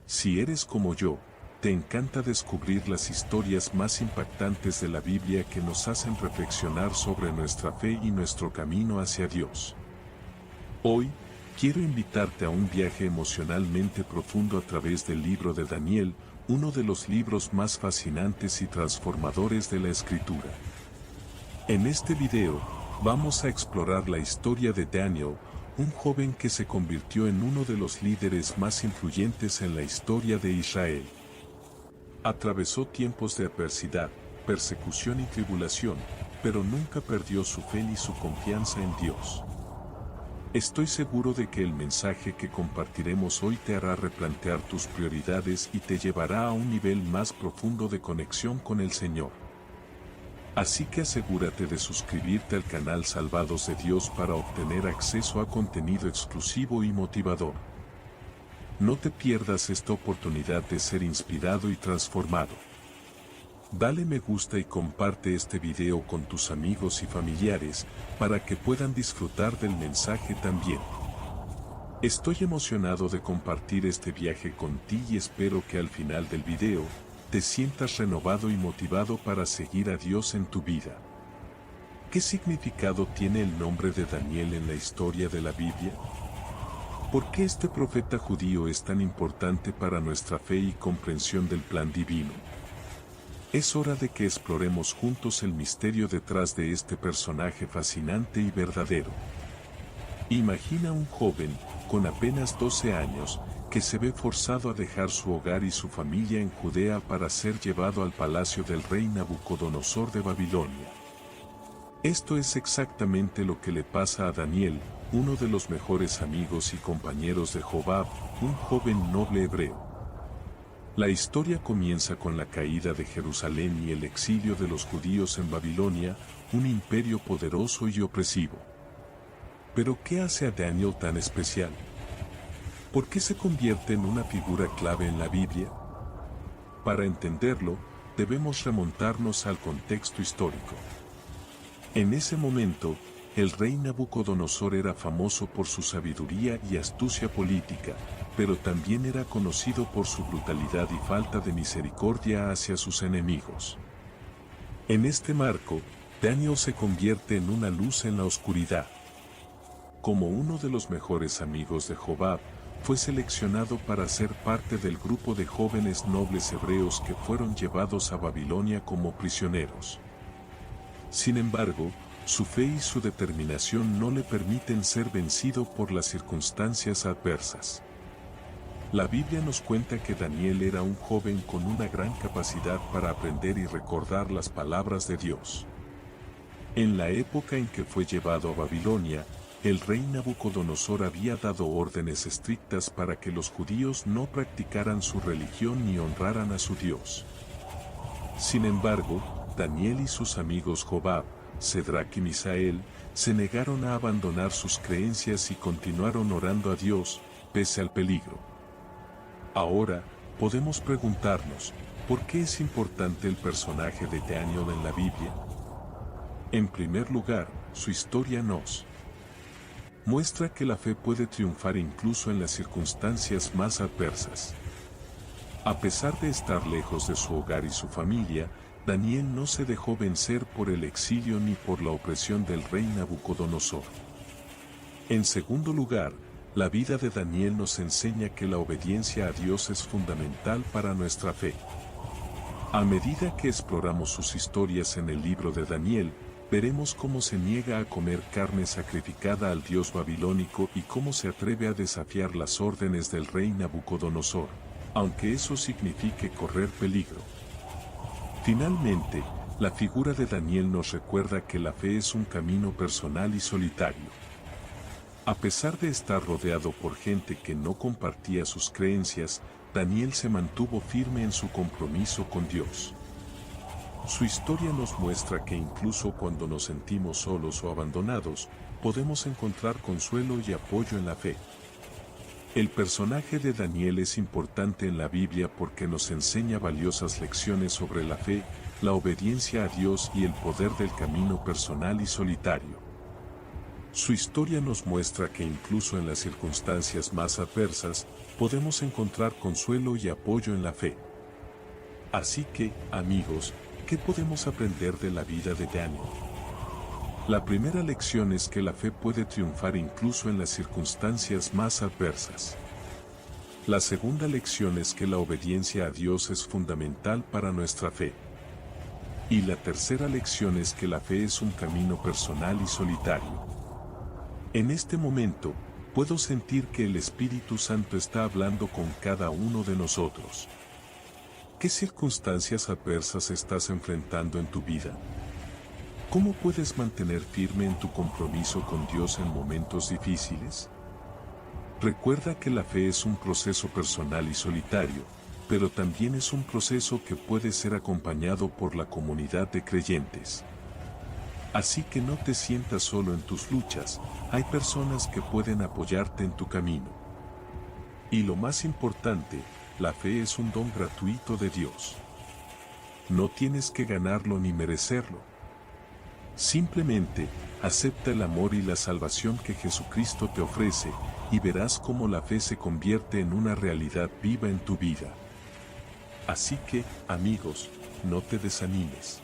Si eres como yo, te encanta descubrir las historias más impactantes de la Biblia que nos hacen reflexionar sobre nuestra fe y nuestro camino hacia Dios. Hoy, quiero invitarte a un viaje emocionalmente profundo a través del libro de Daniel, uno de los libros más fascinantes y transformadores de la Escritura. En este video, vamos a explorar la historia de Daniel, un joven que se convirtió en uno de los líderes más influyentes en la historia de Israel. Atravesó tiempos de adversidad, persecución y tribulación, pero nunca perdió su fe ni su confianza en Dios. Estoy seguro de que el mensaje que compartiremos hoy te hará replantear tus prioridades y te llevará a un nivel más profundo de conexión con el Señor. Así que asegúrate de suscribirte al canal Salvados de Dios para obtener acceso a contenido exclusivo y motivador. No te pierdas esta oportunidad de ser inspirado y transformado. Dale me gusta y comparte este video con tus amigos y familiares para que puedan disfrutar del mensaje también. Estoy emocionado de compartir este viaje contigo y espero que al final del video te sientas renovado y motivado para seguir a Dios en tu vida. ¿Qué significado tiene el nombre de Daniel en la historia de la Biblia? ¿Por qué este profeta judío es tan importante para nuestra fe y comprensión del plan divino? Es hora de que exploremos juntos el misterio detrás de este personaje fascinante y verdadero. Imagina un joven, con apenas 12 años, que se ve forzado a dejar su hogar y su familia en Judea para ser llevado al palacio del rey Nabucodonosor de Babilonia. Esto es exactamente lo que le pasa a Daniel, uno de los mejores amigos y compañeros de Jobab, un joven noble hebreo. La historia comienza con la caída de Jerusalén y el exilio de los judíos en Babilonia, un imperio poderoso y opresivo. Pero ¿qué hace a Daniel tan especial? ¿Por qué se convierte en una figura clave en la Biblia? Para entenderlo, debemos remontarnos al contexto histórico. En ese momento, el rey Nabucodonosor era famoso por su sabiduría y astucia política, pero también era conocido por su brutalidad y falta de misericordia hacia sus enemigos. En este marco, Daniel se convierte en una luz en la oscuridad. Como uno de los mejores amigos de Jobab, fue seleccionado para ser parte del grupo de jóvenes nobles hebreos que fueron llevados a Babilonia como prisioneros. Sin embargo, su fe y su determinación no le permiten ser vencido por las circunstancias adversas. La Biblia nos cuenta que Daniel era un joven con una gran capacidad para aprender y recordar las palabras de Dios. En la época en que fue llevado a Babilonia, el rey Nabucodonosor había dado órdenes estrictas para que los judíos no practicaran su religión ni honraran a su Dios. Sin embargo, Daniel y sus amigos Jobab, Cedrac y Misael, se negaron a abandonar sus creencias y continuaron orando a Dios, pese al peligro. Ahora, podemos preguntarnos, ¿por qué es importante el personaje de Daniel en la Biblia? En primer lugar, su historia nos muestra que la fe puede triunfar incluso en las circunstancias más adversas. A pesar de estar lejos de su hogar y su familia, Daniel no se dejó vencer por el exilio ni por la opresión del rey Nabucodonosor. En segundo lugar, la vida de Daniel nos enseña que la obediencia a Dios es fundamental para nuestra fe. A medida que exploramos sus historias en el libro de Daniel, veremos cómo se niega a comer carne sacrificada al dios babilónico y cómo se atreve a desafiar las órdenes del rey Nabucodonosor, aunque eso signifique correr peligro. Finalmente, la figura de Daniel nos recuerda que la fe es un camino personal y solitario. A pesar de estar rodeado por gente que no compartía sus creencias, Daniel se mantuvo firme en su compromiso con Dios. Su historia nos muestra que incluso cuando nos sentimos solos o abandonados, podemos encontrar consuelo y apoyo en la fe. El personaje de Daniel es importante en la Biblia porque nos enseña valiosas lecciones sobre la fe, la obediencia a Dios y el poder del camino personal y solitario. Su historia nos muestra que incluso en las circunstancias más adversas, podemos encontrar consuelo y apoyo en la fe. Así que, amigos, ¿qué podemos aprender de la vida de Daniel? La primera lección es que la fe puede triunfar incluso en las circunstancias más adversas. La segunda lección es que la obediencia a Dios es fundamental para nuestra fe. Y la tercera lección es que la fe es un camino personal y solitario. En este momento, puedo sentir que el Espíritu Santo está hablando con cada uno de nosotros. ¿Qué circunstancias adversas estás enfrentando en tu vida? ¿Cómo puedes mantener firme en tu compromiso con Dios en momentos difíciles? Recuerda que la fe es un proceso personal y solitario, pero también es un proceso que puede ser acompañado por la comunidad de creyentes. Así que no te sientas solo en tus luchas, hay personas que pueden apoyarte en tu camino. Y lo más importante, la fe es un don gratuito de Dios. No tienes que ganarlo ni merecerlo. Simplemente, acepta el amor y la salvación que Jesucristo te ofrece, y verás cómo la fe se convierte en una realidad viva en tu vida. Así que, amigos, no te desanimes.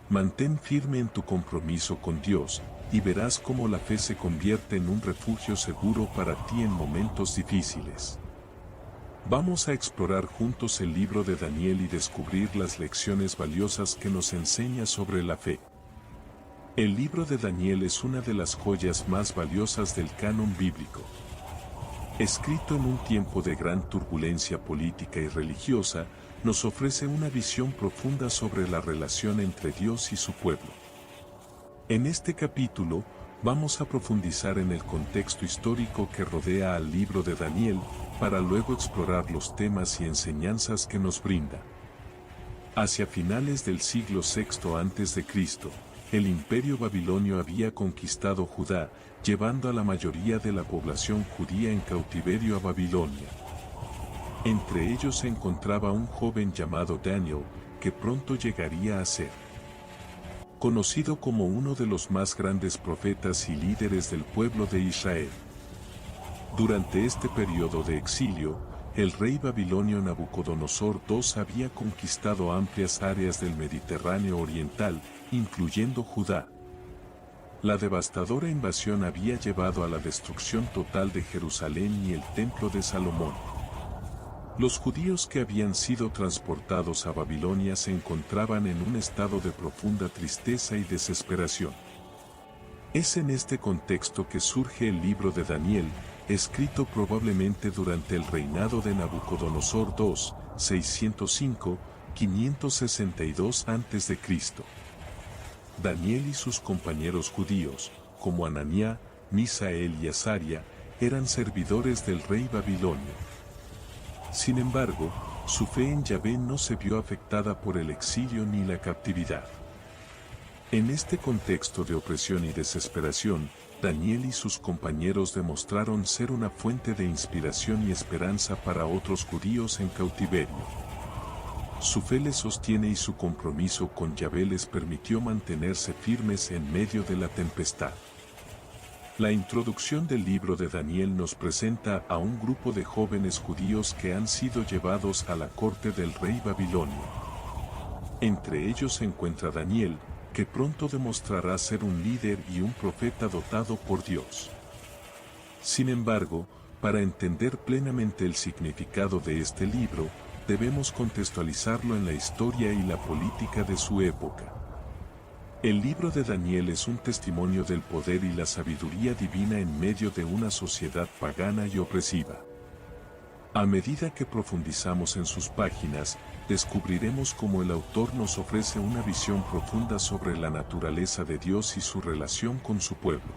Mantén firme en tu compromiso con Dios, y verás cómo la fe se convierte en un refugio seguro para ti en momentos difíciles. Vamos a explorar juntos el libro de Daniel y descubrir las lecciones valiosas que nos enseña sobre la fe. El libro de Daniel es una de las joyas más valiosas del canon bíblico. Escrito en un tiempo de gran turbulencia política y religiosa, nos ofrece una visión profunda sobre la relación entre Dios y su pueblo. En este capítulo, vamos a profundizar en el contexto histórico que rodea al libro de Daniel, para luego explorar los temas y enseñanzas que nos brinda. Hacia finales del siglo VI a.C., el imperio babilonio había conquistado Judá, llevando a la mayoría de la población judía en cautiverio a Babilonia. Entre ellos se encontraba un joven llamado Daniel, que pronto llegaría a ser conocido como uno de los más grandes profetas y líderes del pueblo de Israel. Durante este periodo de exilio, el rey babilonio Nabucodonosor II había conquistado amplias áreas del Mediterráneo oriental, incluyendo Judá. La devastadora invasión había llevado a la destrucción total de Jerusalén y el templo de Salomón. Los judíos que habían sido transportados a Babilonia se encontraban en un estado de profunda tristeza y desesperación. Es en este contexto que surge el libro de Daniel, escrito probablemente durante el reinado de Nabucodonosor II, 605-562 a.C. Daniel y sus compañeros judíos, como Ananías, Misael y Azaria, eran servidores del rey babilonio. Sin embargo, su fe en Yahvé no se vio afectada por el exilio ni la captividad. En este contexto de opresión y desesperación, Daniel y sus compañeros demostraron ser una fuente de inspiración y esperanza para otros judíos en cautiverio. Su fe les sostiene y su compromiso con Yahvé les permitió mantenerse firmes en medio de la tempestad. La introducción del libro de Daniel nos presenta a un grupo de jóvenes judíos que han sido llevados a la corte del rey babilonio. Entre ellos se encuentra Daniel, que pronto demostrará ser un líder y un profeta dotado por Dios. Sin embargo, para entender plenamente el significado de este libro, debemos contextualizarlo en la historia y la política de su época. El libro de Daniel es un testimonio del poder y la sabiduría divina en medio de una sociedad pagana y opresiva. A medida que profundizamos en sus páginas, descubriremos cómo el autor nos ofrece una visión profunda sobre la naturaleza de Dios y su relación con su pueblo.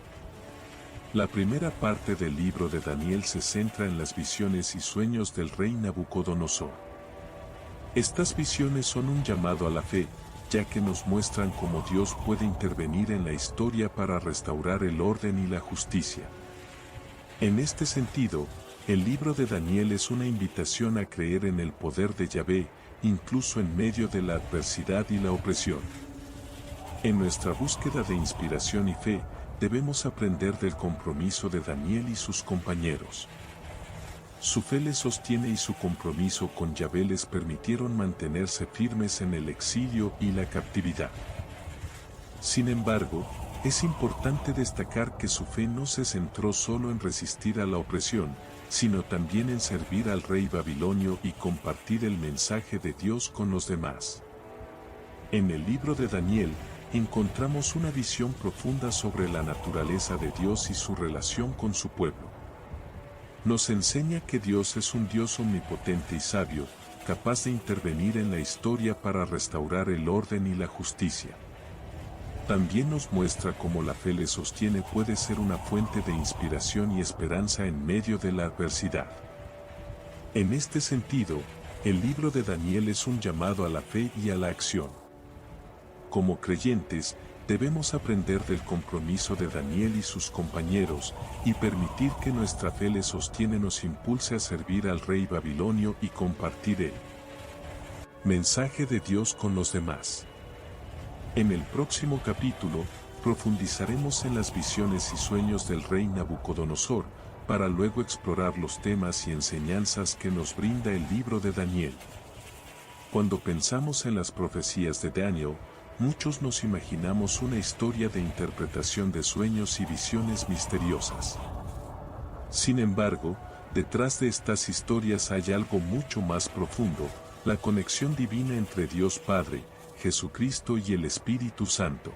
La primera parte del libro de Daniel se centra en las visiones y sueños del rey Nabucodonosor. Estas visiones son un llamado a la fe, ya que nos muestran cómo Dios puede intervenir en la historia para restaurar el orden y la justicia. En este sentido, el libro de Daniel es una invitación a creer en el poder de Yahvé, incluso en medio de la adversidad y la opresión. En nuestra búsqueda de inspiración y fe, debemos aprender del compromiso de Daniel y sus compañeros. Su fe les sostiene y su compromiso con Yahvé les permitieron mantenerse firmes en el exilio y la captividad. Sin embargo, es importante destacar que su fe no se centró solo en resistir a la opresión, sino también en servir al rey babilonio y compartir el mensaje de Dios con los demás. En el libro de Daniel, encontramos una visión profunda sobre la naturaleza de Dios y su relación con su pueblo. Nos enseña que Dios es un Dios omnipotente y sabio, capaz de intervenir en la historia para restaurar el orden y la justicia. También nos muestra cómo la fe le sostiene puede ser una fuente de inspiración y esperanza en medio de la adversidad. En este sentido, el libro de Daniel es un llamado a la fe y a la acción. Como creyentes, debemos aprender del compromiso de Daniel y sus compañeros, y permitir que nuestra fe le sostiene nos impulse a servir al rey babilonio y compartir el mensaje de Dios con los demás. En el próximo capítulo, profundizaremos en las visiones y sueños del rey Nabucodonosor, para luego explorar los temas y enseñanzas que nos brinda el libro de Daniel. Cuando pensamos en las profecías de Daniel, muchos nos imaginamos una historia de interpretación de sueños y visiones misteriosas. Sin embargo, detrás de estas historias hay algo mucho más profundo, la conexión divina entre Dios Padre, Jesucristo y el Espíritu Santo.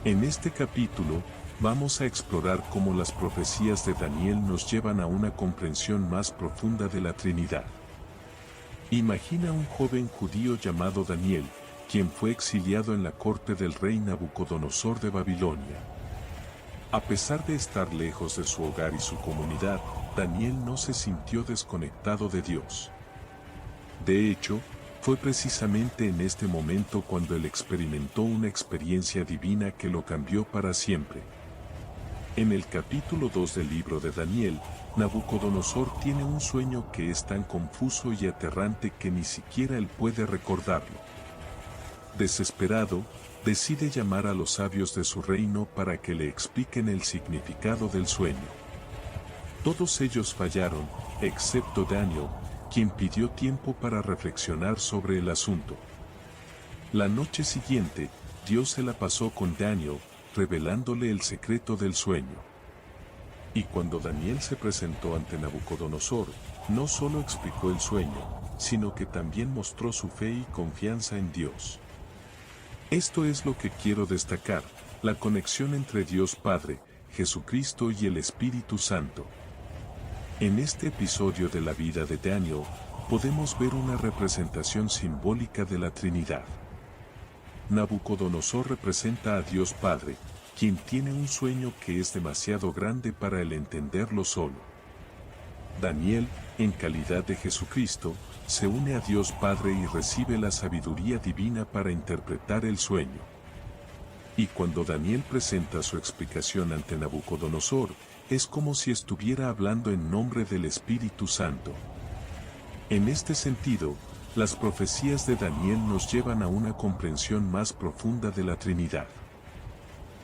En este capítulo, vamos a explorar cómo las profecías de Daniel nos llevan a una comprensión más profunda de la Trinidad. Imagina un joven judío llamado Daniel, quien fue exiliado en la corte del rey Nabucodonosor de Babilonia. A pesar de estar lejos de su hogar y su comunidad, Daniel no se sintió desconectado de Dios. De hecho, fue precisamente en este momento cuando él experimentó una experiencia divina que lo cambió para siempre. En el capítulo 2 del libro de Daniel, Nabucodonosor tiene un sueño que es tan confuso y aterrante que ni siquiera él puede recordarlo. Desesperado, decide llamar a los sabios de su reino para que le expliquen el significado del sueño. Todos ellos fallaron, excepto Daniel, quien pidió tiempo para reflexionar sobre el asunto. La noche siguiente, Dios se la pasó con Daniel, revelándole el secreto del sueño. Y cuando Daniel se presentó ante Nabucodonosor, no solo explicó el sueño, sino que también mostró su fe y confianza en Dios. Esto es lo que quiero destacar, la conexión entre Dios Padre, Jesucristo y el Espíritu Santo. En este episodio de la vida de Daniel, podemos ver una representación simbólica de la Trinidad. Nabucodonosor representa a Dios Padre, quien tiene un sueño que es demasiado grande para él entenderlo solo. Daniel, en calidad de Jesucristo, se une a Dios Padre y recibe la sabiduría divina para interpretar el sueño. Y cuando Daniel presenta su explicación ante Nabucodonosor, es como si estuviera hablando en nombre del Espíritu Santo. En este sentido, las profecías de Daniel nos llevan a una comprensión más profunda de la Trinidad.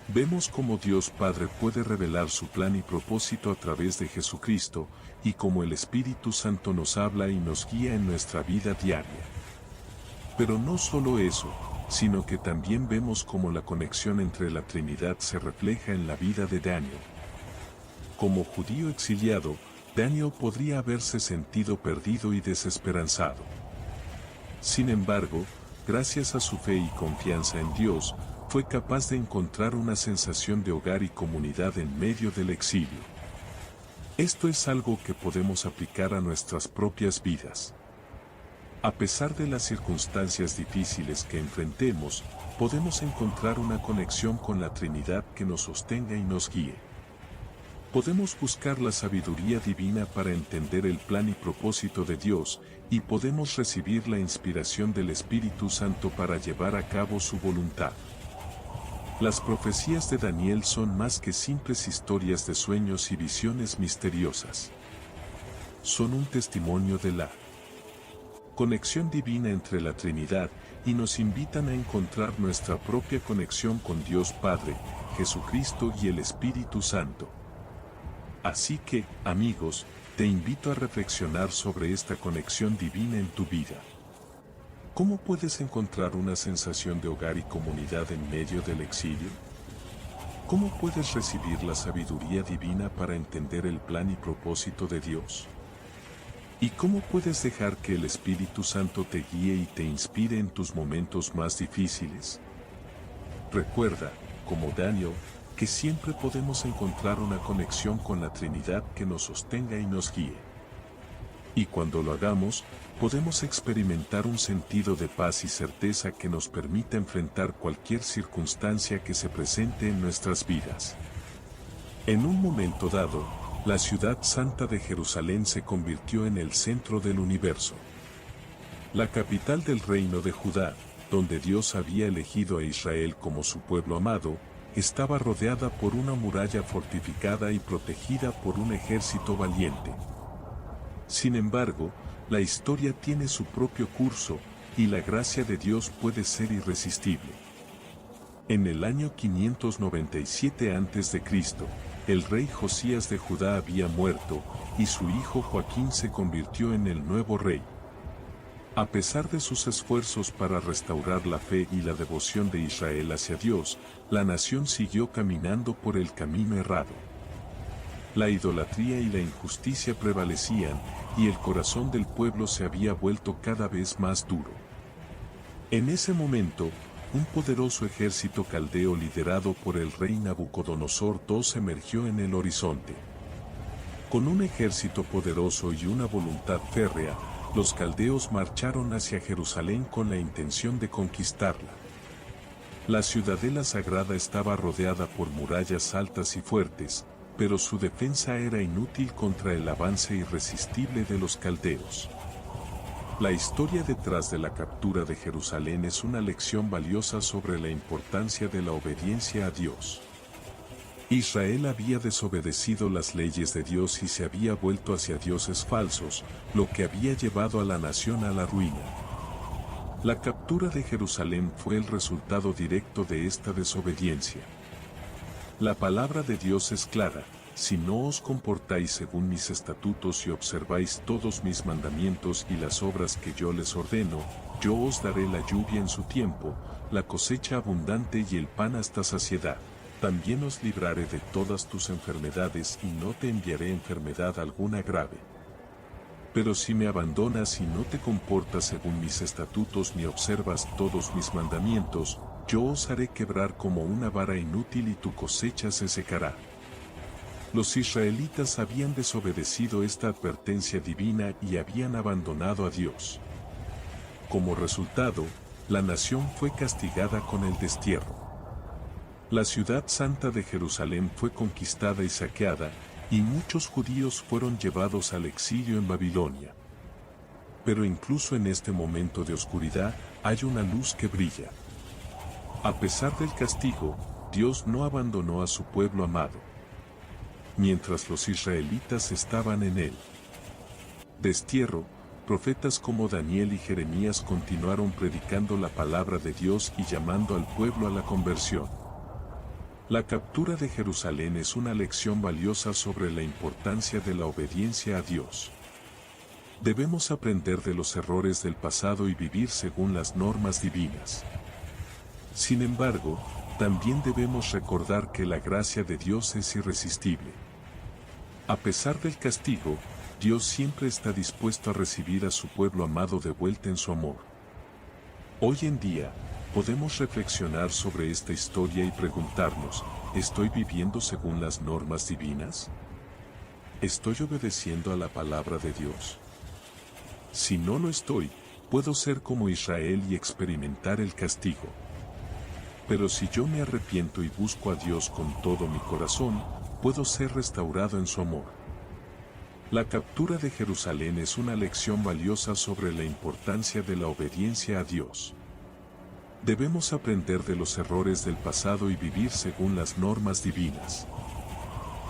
Vemos cómo Dios Padre puede revelar su plan y propósito a través de Jesucristo, y cómo el Espíritu Santo nos habla y nos guía en nuestra vida diaria. Pero no solo eso, sino que también vemos cómo la conexión entre la Trinidad se refleja en la vida de Daniel. Como judío exiliado, Daniel podría haberse sentido perdido y desesperanzado. Sin embargo, gracias a su fe y confianza en Dios, fue capaz de encontrar una sensación de hogar y comunidad en medio del exilio. Esto es algo que podemos aplicar a nuestras propias vidas. A pesar de las circunstancias difíciles que enfrentemos, podemos encontrar una conexión con la Trinidad que nos sostenga y nos guíe. Podemos buscar la sabiduría divina para entender el plan y propósito de Dios, y podemos recibir la inspiración del Espíritu Santo para llevar a cabo su voluntad. Las profecías de Daniel son más que simples historias de sueños y visiones misteriosas. Son un testimonio de la conexión divina entre la Trinidad, y nos invitan a encontrar nuestra propia conexión con Dios Padre, Jesucristo y el Espíritu Santo. Así que, amigos, te invito a reflexionar sobre esta conexión divina en tu vida. ¿Cómo puedes encontrar una sensación de hogar y comunidad en medio del exilio? ¿Cómo puedes recibir la sabiduría divina para entender el plan y propósito de Dios? ¿Y cómo puedes dejar que el Espíritu Santo te guíe y te inspire en tus momentos más difíciles? Recuerda, como Daniel, que siempre podemos encontrar una conexión con la Trinidad que nos sostenga y nos guíe. Y cuando lo hagamos, podemos experimentar un sentido de paz y certeza que nos permita enfrentar cualquier circunstancia que se presente en nuestras vidas. En un momento dado, la ciudad santa de Jerusalén se convirtió en el centro del universo. La capital del reino de Judá, donde Dios había elegido a Israel como su pueblo amado, estaba rodeada por una muralla fortificada y protegida por un ejército valiente. Sin embargo, la historia tiene su propio curso, y la gracia de Dios puede ser irresistible. En el año 597 a.C., el rey Josías de Judá había muerto, y su hijo Joaquín se convirtió en el nuevo rey. A pesar de sus esfuerzos para restaurar la fe y la devoción de Israel hacia Dios, la nación siguió caminando por el camino errado. La idolatría y la injusticia prevalecían, y el corazón del pueblo se había vuelto cada vez más duro. En ese momento, un poderoso ejército caldeo liderado por el rey Nabucodonosor II emergió en el horizonte. Con un ejército poderoso y una voluntad férrea, los caldeos marcharon hacia Jerusalén con la intención de conquistarla. La ciudadela sagrada estaba rodeada por murallas altas y fuertes, pero su defensa era inútil contra el avance irresistible de los caldeos. La historia detrás de la captura de Jerusalén es una lección valiosa sobre la importancia de la obediencia a Dios. Israel había desobedecido las leyes de Dios y se había vuelto hacia dioses falsos, lo que había llevado a la nación a la ruina. La captura de Jerusalén fue el resultado directo de esta desobediencia. La palabra de Dios es clara: si no os comportáis según mis estatutos y observáis todos mis mandamientos y las obras que yo les ordeno, yo os daré la lluvia en su tiempo, la cosecha abundante y el pan hasta saciedad. También os libraré de todas tus enfermedades y no te enviaré enfermedad alguna grave. Pero si me abandonas y no te comportas según mis estatutos ni observas todos mis mandamientos, yo os haré quebrar como una vara inútil y tu cosecha se secará. Los israelitas habían desobedecido esta advertencia divina y habían abandonado a Dios. Como resultado, la nación fue castigada con el destierro. La ciudad santa de Jerusalén fue conquistada y saqueada, y muchos judíos fueron llevados al exilio en Babilonia. Pero incluso en este momento de oscuridad, hay una luz que brilla. A pesar del castigo, Dios no abandonó a su pueblo amado. Mientras los israelitas estaban en el destierro, profetas como Daniel y Jeremías continuaron predicando la palabra de Dios y llamando al pueblo a la conversión. La captura de Jerusalén es una lección valiosa sobre la importancia de la obediencia a Dios. Debemos aprender de los errores del pasado y vivir según las normas divinas. Sin embargo, también debemos recordar que la gracia de Dios es irresistible. A pesar del castigo, Dios siempre está dispuesto a recibir a su pueblo amado de vuelta en su amor. Hoy en día, podemos reflexionar sobre esta historia y preguntarnos: ¿estoy viviendo según las normas divinas? ¿Estoy obedeciendo a la palabra de Dios? Si no lo estoy, puedo ser como Israel y experimentar el castigo. Pero si yo me arrepiento y busco a Dios con todo mi corazón, puedo ser restaurado en su amor. La captura de Jerusalén es una lección valiosa sobre la importancia de la obediencia a Dios. Debemos aprender de los errores del pasado y vivir según las normas divinas.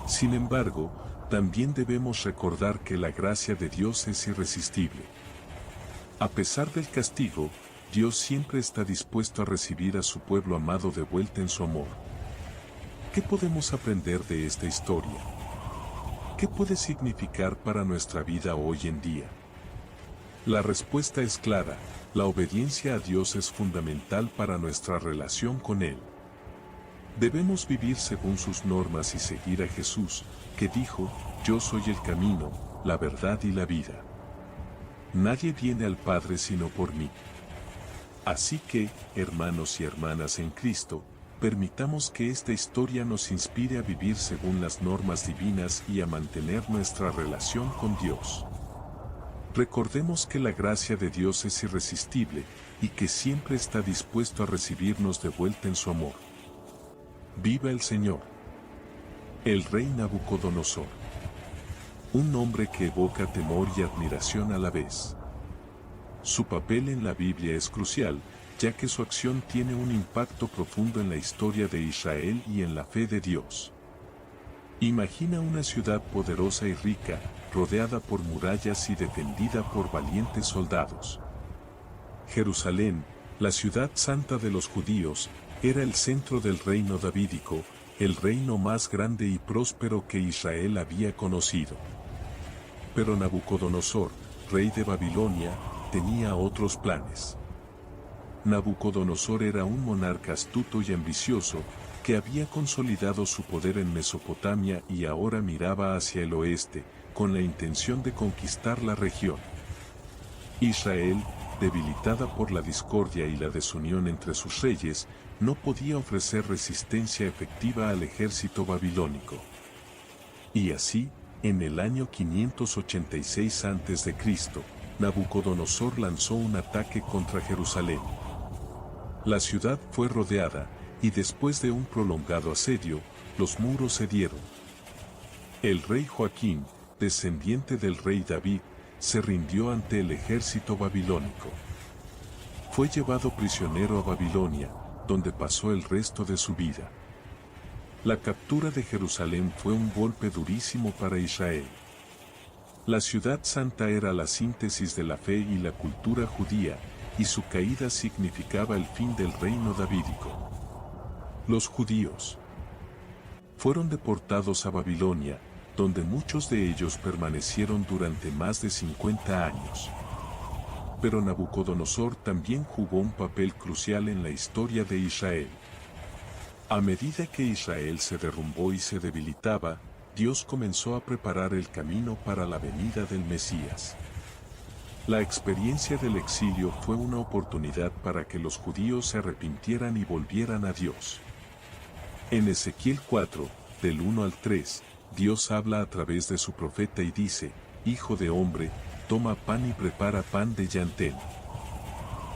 Sin embargo, también debemos recordar que la gracia de Dios es irresistible. A pesar del castigo, Dios siempre está dispuesto a recibir a su pueblo amado de vuelta en su amor. ¿Qué podemos aprender de esta historia? ¿Qué puede significar para nuestra vida hoy en día? La respuesta es clara: la obediencia a Dios es fundamental para nuestra relación con Él. Debemos vivir según sus normas y seguir a Jesús, que dijo: yo soy el camino, la verdad y la vida. Nadie viene al Padre sino por mí. Así que, hermanos y hermanas en Cristo, permitamos que esta historia nos inspire a vivir según las normas divinas y a mantener nuestra relación con Dios. Recordemos que la gracia de Dios es irresistible y que siempre está dispuesto a recibirnos de vuelta en su amor. ¡Viva el Señor! El rey Nabucodonosor. Un nombre que evoca temor y admiración a la vez. Su papel en la Biblia es crucial, ya que su acción tiene un impacto profundo en la historia de Israel y en la fe de Dios. Imagina una ciudad poderosa y rica, rodeada por murallas y defendida por valientes soldados. Jerusalén, la ciudad santa de los judíos, era el centro del reino davídico, el reino más grande y próspero que Israel había conocido. Pero Nabucodonosor, rey de Babilonia, tenía otros planes. Nabucodonosor era un monarca astuto y ambicioso, que había consolidado su poder en Mesopotamia y ahora miraba hacia el oeste, con la intención de conquistar la región. Israel, debilitada por la discordia y la desunión entre sus reyes, no podía ofrecer resistencia efectiva al ejército babilónico. Y así, en el año 586 a.C., Nabucodonosor lanzó un ataque contra Jerusalén. La ciudad fue rodeada, y después de un prolongado asedio, los muros cedieron. El rey Joaquín, descendiente del rey David, se rindió ante el ejército babilónico. Fue llevado prisionero a Babilonia, donde pasó el resto de su vida. La captura de Jerusalén fue un golpe durísimo para Israel. La ciudad santa era la síntesis de la fe y la cultura judía, y su caída significaba el fin del reino davídico. Los judíos fueron deportados a Babilonia, donde muchos de ellos permanecieron durante más de 50 años. Pero Nabucodonosor también jugó un papel crucial en la historia de Israel. A medida que Israel se derrumbó y se debilitaba, Dios comenzó a preparar el camino para la venida del Mesías. La experiencia del exilio fue una oportunidad para que los judíos se arrepintieran y volvieran a Dios. En Ezequiel 4, del 1 al 3, Dios habla a través de su profeta y dice: Hijo de hombre, toma pan y prepara pan de llantén.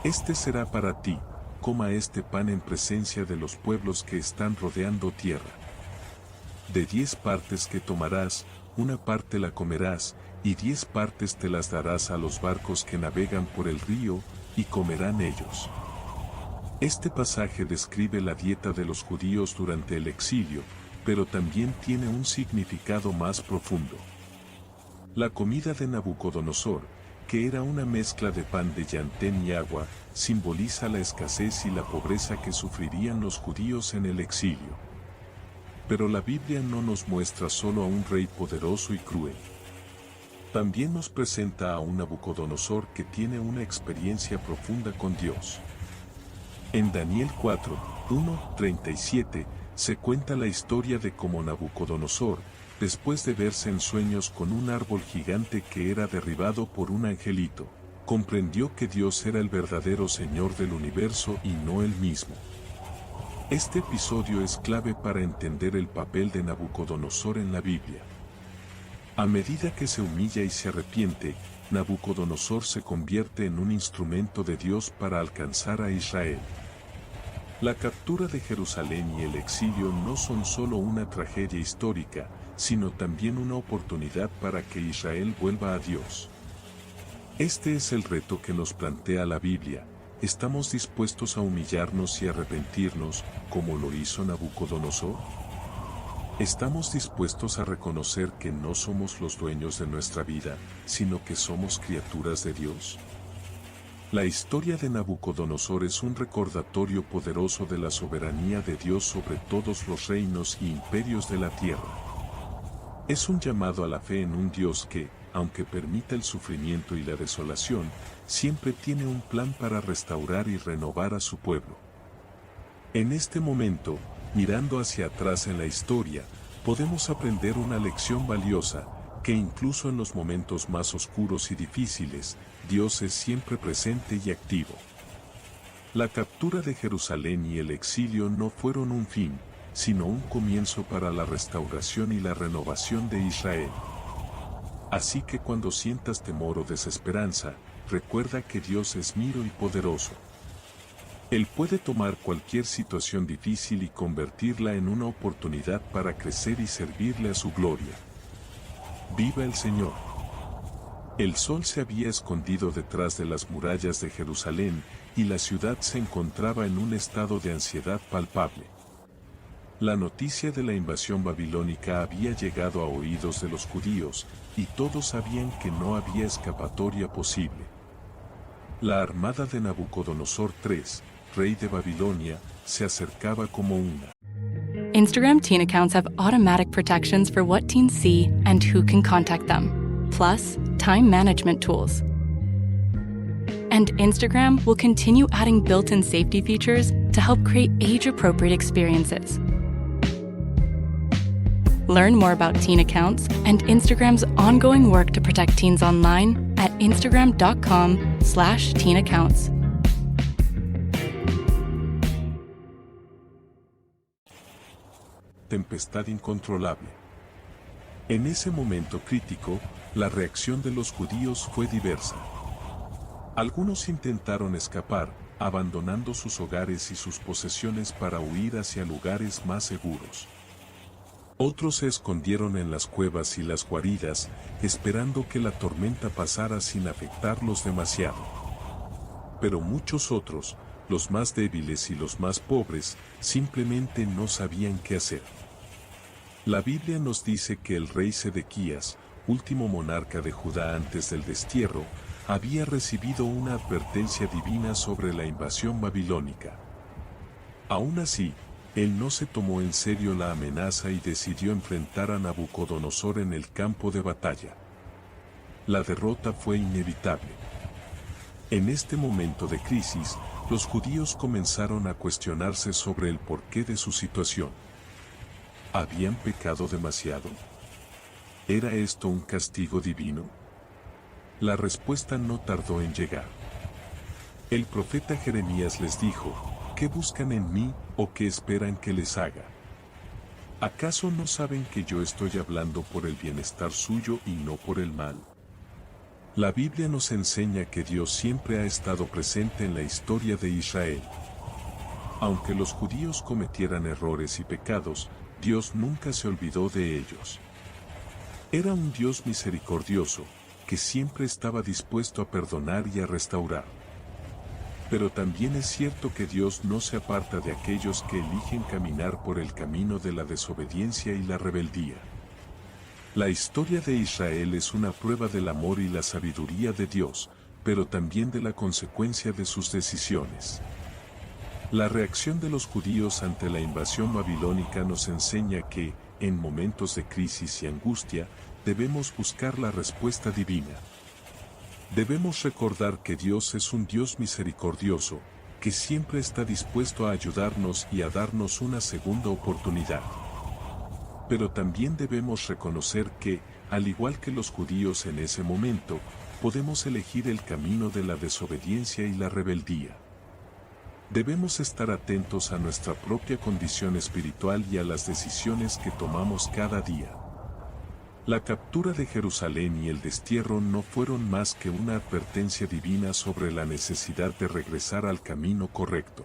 Este será para ti, coma este pan en presencia de los pueblos que están rodeando tierra. De 10 partes que tomarás, una parte la comerás, y 10 partes te las darás a los barcos que navegan por el río, y comerán ellos. Este pasaje describe la dieta de los judíos durante el exilio, pero también tiene un significado más profundo. La comida de Nabucodonosor, que era una mezcla de pan de llantén y agua, simboliza la escasez y la pobreza que sufrirían los judíos en el exilio. Pero la Biblia no nos muestra solo a un rey poderoso y cruel. También nos presenta a un Nabucodonosor que tiene una experiencia profunda con Dios. En Daniel 4, 1, 37, se cuenta la historia de cómo Nabucodonosor, después de verse en sueños con un árbol gigante que era derribado por un angelito, comprendió que Dios era el verdadero Señor del universo y no él mismo. Este episodio es clave para entender el papel de Nabucodonosor en la Biblia. A medida que se humilla y se arrepiente, Nabucodonosor se convierte en un instrumento de Dios para alcanzar a Israel. La captura de Jerusalén y el exilio no son solo una tragedia histórica, sino también una oportunidad para que Israel vuelva a Dios. Este es el reto que nos plantea la Biblia. ¿Estamos dispuestos a humillarnos y arrepentirnos, como lo hizo Nabucodonosor? ¿Estamos dispuestos a reconocer que no somos los dueños de nuestra vida, sino que somos criaturas de Dios? La historia de Nabucodonosor es un recordatorio poderoso de la soberanía de Dios sobre todos los reinos y imperios de la tierra. Es un llamado a la fe en un Dios que, aunque permita el sufrimiento y la desolación, siempre tiene un plan para restaurar y renovar a su pueblo. En este momento, mirando hacia atrás en la historia, podemos aprender una lección valiosa, que incluso en los momentos más oscuros y difíciles, Dios es siempre presente y activo. La captura de Jerusalén y el exilio no fueron un fin, sino un comienzo para la restauración y la renovación de Israel. Así que cuando sientas temor o desesperanza, recuerda que Dios es miro y poderoso. Él puede tomar cualquier situación difícil y convertirla en una oportunidad para crecer y servirle a su gloria. ¡Viva el Señor! El sol se había escondido detrás de las murallas de Jerusalén, y la ciudad se encontraba en un estado de ansiedad palpable. La noticia de la invasión babilónica había llegado a oídos de los judíos, y todos sabían que no había escapatoria posible. La armada de Nabucodonosor III, rey de Babilonia, se acercaba como una. Instagram teen accounts have automatic protections for what teens see and who can contact them, plus time management tools. And Instagram will continue adding built-in safety features to help create age-appropriate experiences. Learn more about teen accounts and Instagram's ongoing work to protect teens online at instagram.com/teenaccounts. Tempestad incontrolable. En ese momento crítico, la reacción de los judíos fue diversa. Algunos intentaron escapar, abandonando sus hogares y sus posesiones para huir hacia lugares más seguros. Otros se escondieron en las cuevas y las guaridas, esperando que la tormenta pasara sin afectarlos demasiado. Pero muchos otros, los más débiles y los más pobres, simplemente no sabían qué hacer. La Biblia nos dice que el rey Sedequías, último monarca de Judá antes del destierro, había recibido una advertencia divina sobre la invasión babilónica. Aún así, él no se tomó en serio la amenaza y decidió enfrentar a Nabucodonosor en el campo de batalla. La derrota fue inevitable. En este momento de crisis, los judíos comenzaron a cuestionarse sobre el porqué de su situación. ¿Habían pecado demasiado? ¿Era esto un castigo divino? La respuesta no tardó en llegar. El profeta Jeremías les dijo: ¿qué buscan en mí, o qué esperan que les haga? ¿Acaso no saben que yo estoy hablando por el bienestar suyo y no por el mal? La Biblia nos enseña que Dios siempre ha estado presente en la historia de Israel. Aunque los judíos cometieran errores y pecados, Dios nunca se olvidó de ellos. Era un Dios misericordioso, que siempre estaba dispuesto a perdonar y a restaurar. Pero también es cierto que Dios no se aparta de aquellos que eligen caminar por el camino de la desobediencia y la rebeldía. La historia de Israel es una prueba del amor y la sabiduría de Dios, pero también de la consecuencia de sus decisiones. La reacción de los judíos ante la invasión babilónica nos enseña que, en momentos de crisis y angustia, debemos buscar la respuesta divina. Debemos recordar que Dios es un Dios misericordioso, que siempre está dispuesto a ayudarnos y a darnos una segunda oportunidad. Pero también debemos reconocer que, al igual que los judíos en ese momento, podemos elegir el camino de la desobediencia y la rebeldía. Debemos estar atentos a nuestra propia condición espiritual y a las decisiones que tomamos cada día. La captura de Jerusalén y el destierro no fueron más que una advertencia divina sobre la necesidad de regresar al camino correcto.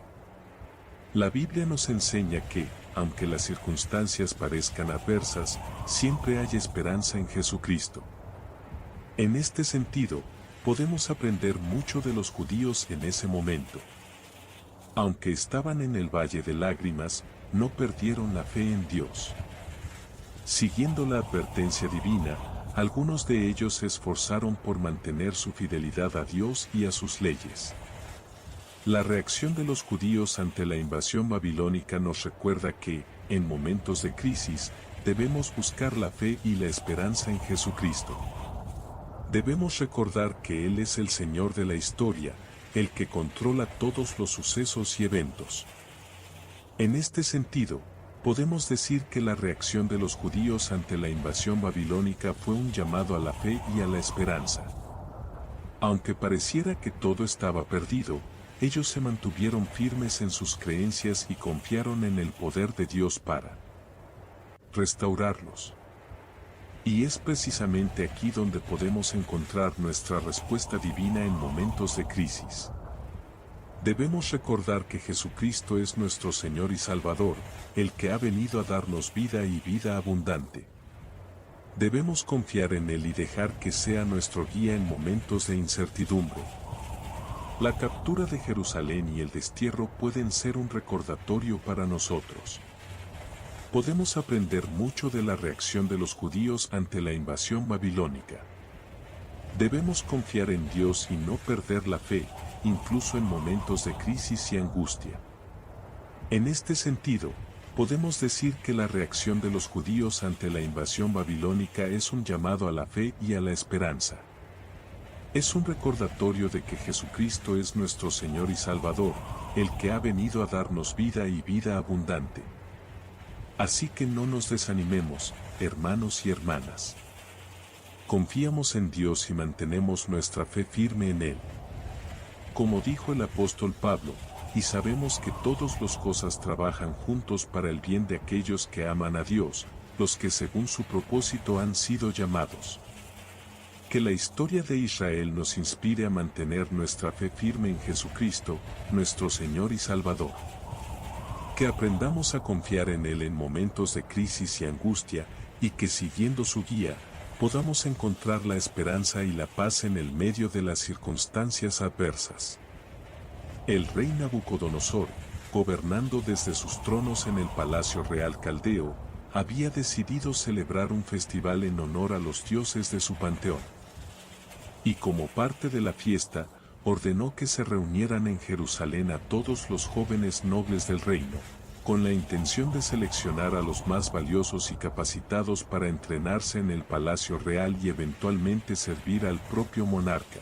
La Biblia nos enseña que, aunque las circunstancias parezcan adversas, siempre hay esperanza en Jesucristo. En este sentido, podemos aprender mucho de los judíos en ese momento. Aunque estaban en el valle de lágrimas, no perdieron la fe en Dios. Siguiendo la advertencia divina, algunos de ellos se esforzaron por mantener su fidelidad a Dios y a sus leyes. La reacción de los judíos ante la invasión babilónica nos recuerda que, en momentos de crisis, debemos buscar la fe y la esperanza en Jesucristo. Debemos recordar que Él es el Señor de la historia, el que controla todos los sucesos y eventos. En este sentido, podemos decir que la reacción de los judíos ante la invasión babilónica fue un llamado a la fe y a la esperanza. Aunque pareciera que todo estaba perdido, ellos se mantuvieron firmes en sus creencias y confiaron en el poder de Dios para restaurarlos. Y es precisamente aquí donde podemos encontrar nuestra respuesta divina en momentos de crisis. Debemos recordar que Jesucristo es nuestro Señor y Salvador, el que ha venido a darnos vida y vida abundante. Debemos confiar en Él y dejar que sea nuestro guía en momentos de incertidumbre. La captura de Jerusalén y el destierro pueden ser un recordatorio para nosotros. Podemos aprender mucho de la reacción de los judíos ante la invasión babilónica. Debemos confiar en Dios y no perder la fe, incluso en momentos de crisis y angustia. En este sentido, podemos decir que la reacción de los judíos ante la invasión babilónica es un llamado a la fe y a la esperanza. Es un recordatorio de que Jesucristo es nuestro Señor y Salvador, el que ha venido a darnos vida y vida abundante. Así que no nos desanimemos, hermanos y hermanas. Confiamos en Dios y mantenemos nuestra fe firme en Él. Como dijo el apóstol Pablo, y sabemos que todas las cosas trabajan juntos para el bien de aquellos que aman a Dios, los que según su propósito han sido llamados. Que la historia de Israel nos inspire a mantener nuestra fe firme en Jesucristo, nuestro Señor y Salvador. Que aprendamos a confiar en Él en momentos de crisis y angustia, y que siguiendo su guía, podamos encontrar la esperanza y la paz en el medio de las circunstancias adversas. El rey Nabucodonosor, gobernando desde sus tronos en el palacio real caldeo, había decidido celebrar un festival en honor a los dioses de su panteón. Y como parte de la fiesta, ordenó que se reunieran en Jerusalén a todos los jóvenes nobles del reino, con la intención de seleccionar a los más valiosos y capacitados para entrenarse en el palacio real y eventualmente servir al propio monarca.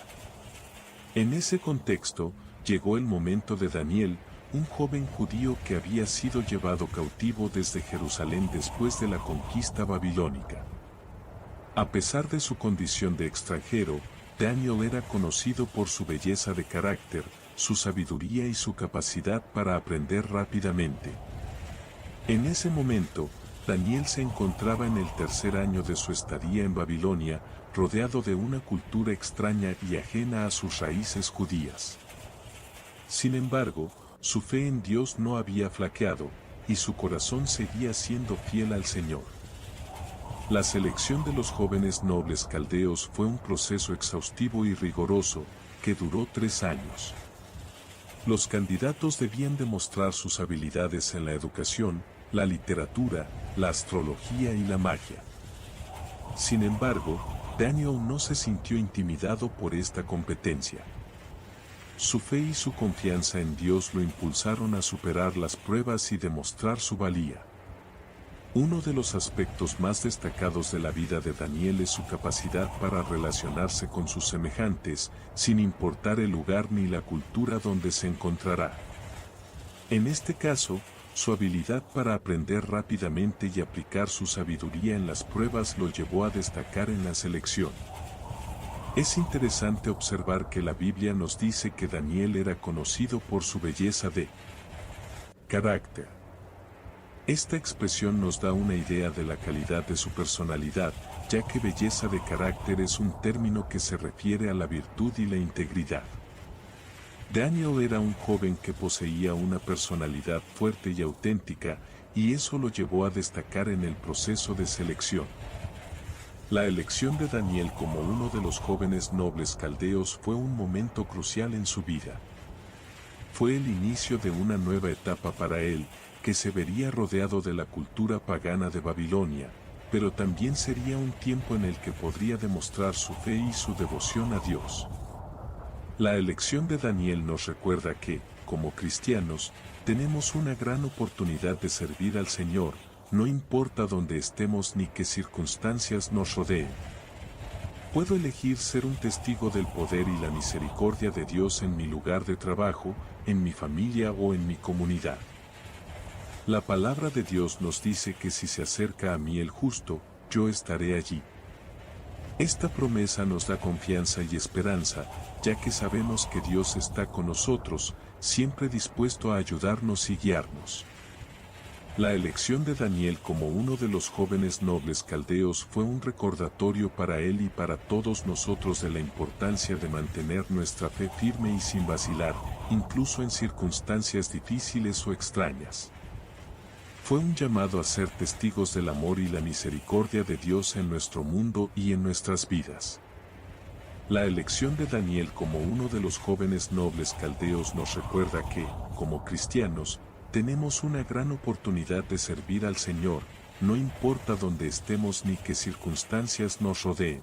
En ese contexto, llegó el momento de Daniel, un joven judío que había sido llevado cautivo desde Jerusalén después de la conquista babilónica. A pesar de su condición de extranjero, Daniel era conocido por su belleza de carácter, su sabiduría y su capacidad para aprender rápidamente. En ese momento, Daniel se encontraba en el tercer año de su estadía en Babilonia, rodeado de una cultura extraña y ajena a sus raíces judías. Sin embargo, su fe en Dios no había flaqueado, y su corazón seguía siendo fiel al Señor. La selección de los jóvenes nobles caldeos fue un proceso exhaustivo y riguroso, que duró 3 años. Los candidatos debían demostrar sus habilidades en la educación, la literatura, la astrología y la magia. Sin embargo, Daniel no se sintió intimidado por esta competencia. Su fe y su confianza en Dios lo impulsaron a superar las pruebas y demostrar su valía. Uno de los aspectos más destacados de la vida de Daniel es su capacidad para relacionarse con sus semejantes, sin importar el lugar ni la cultura donde se encontrará. En este caso, su habilidad para aprender rápidamente y aplicar su sabiduría en las pruebas lo llevó a destacar en la selección. Es interesante observar que la Biblia nos dice que Daniel era conocido por su belleza de carácter. Esta expresión nos da una idea de la calidad de su personalidad, ya que belleza de carácter es un término que se refiere a la virtud y la integridad. Daniel era un joven que poseía una personalidad fuerte y auténtica, y eso lo llevó a destacar en el proceso de selección. La elección de Daniel como uno de los jóvenes nobles caldeos fue un momento crucial en su vida. Fue el inicio de una nueva etapa para él, que se vería rodeado de la cultura pagana de Babilonia, pero también sería un tiempo en el que podría demostrar su fe y su devoción a Dios. La elección de Daniel nos recuerda que, como cristianos, tenemos una gran oportunidad de servir al Señor, no importa dónde estemos ni qué circunstancias nos rodeen. Puedo elegir ser un testigo del poder y la misericordia de Dios en mi lugar de trabajo, en mi familia o en mi comunidad. La palabra de Dios nos dice que si se acerca a mí el justo, yo estaré allí. Esta promesa nos da confianza y esperanza, ya que sabemos que Dios está con nosotros, siempre dispuesto a ayudarnos y guiarnos. La elección de Daniel como uno de los jóvenes nobles caldeos fue un recordatorio para él y para todos nosotros de la importancia de mantener nuestra fe firme y sin vacilar, incluso en circunstancias difíciles o extrañas. Fue un llamado a ser testigos del amor y la misericordia de Dios en nuestro mundo y en nuestras vidas. La elección de Daniel como uno de los jóvenes nobles caldeos nos recuerda que, como cristianos, tenemos una gran oportunidad de servir al Señor, no importa dónde estemos ni qué circunstancias nos rodeen.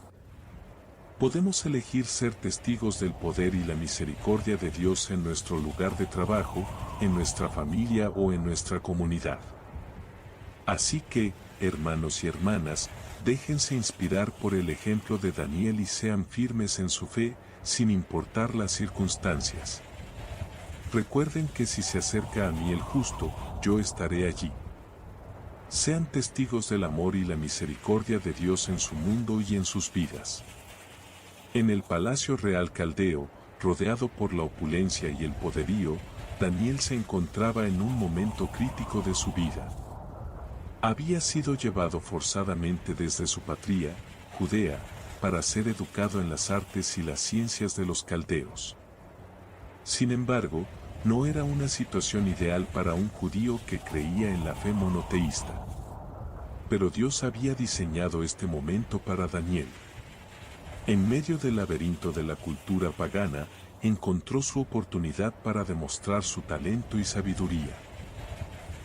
Podemos elegir ser testigos del poder y la misericordia de Dios en nuestro lugar de trabajo, en nuestra familia o en nuestra comunidad. Así que, hermanos y hermanas, déjense inspirar por el ejemplo de Daniel y sean firmes en su fe, sin importar las circunstancias. Recuerden que si se acerca a mí el justo, yo estaré allí. Sean testigos del amor y la misericordia de Dios en su mundo y en sus vidas. En el palacio real caldeo, rodeado por la opulencia y el poderío, Daniel se encontraba en un momento crítico de su vida. Había sido llevado forzadamente desde su patria, Judea, para ser educado en las artes y las ciencias de los caldeos. Sin embargo, no era una situación ideal para un judío que creía en la fe monoteísta. Pero Dios había diseñado este momento para Daniel. En medio del laberinto de la cultura pagana, encontró su oportunidad para demostrar su talento y sabiduría.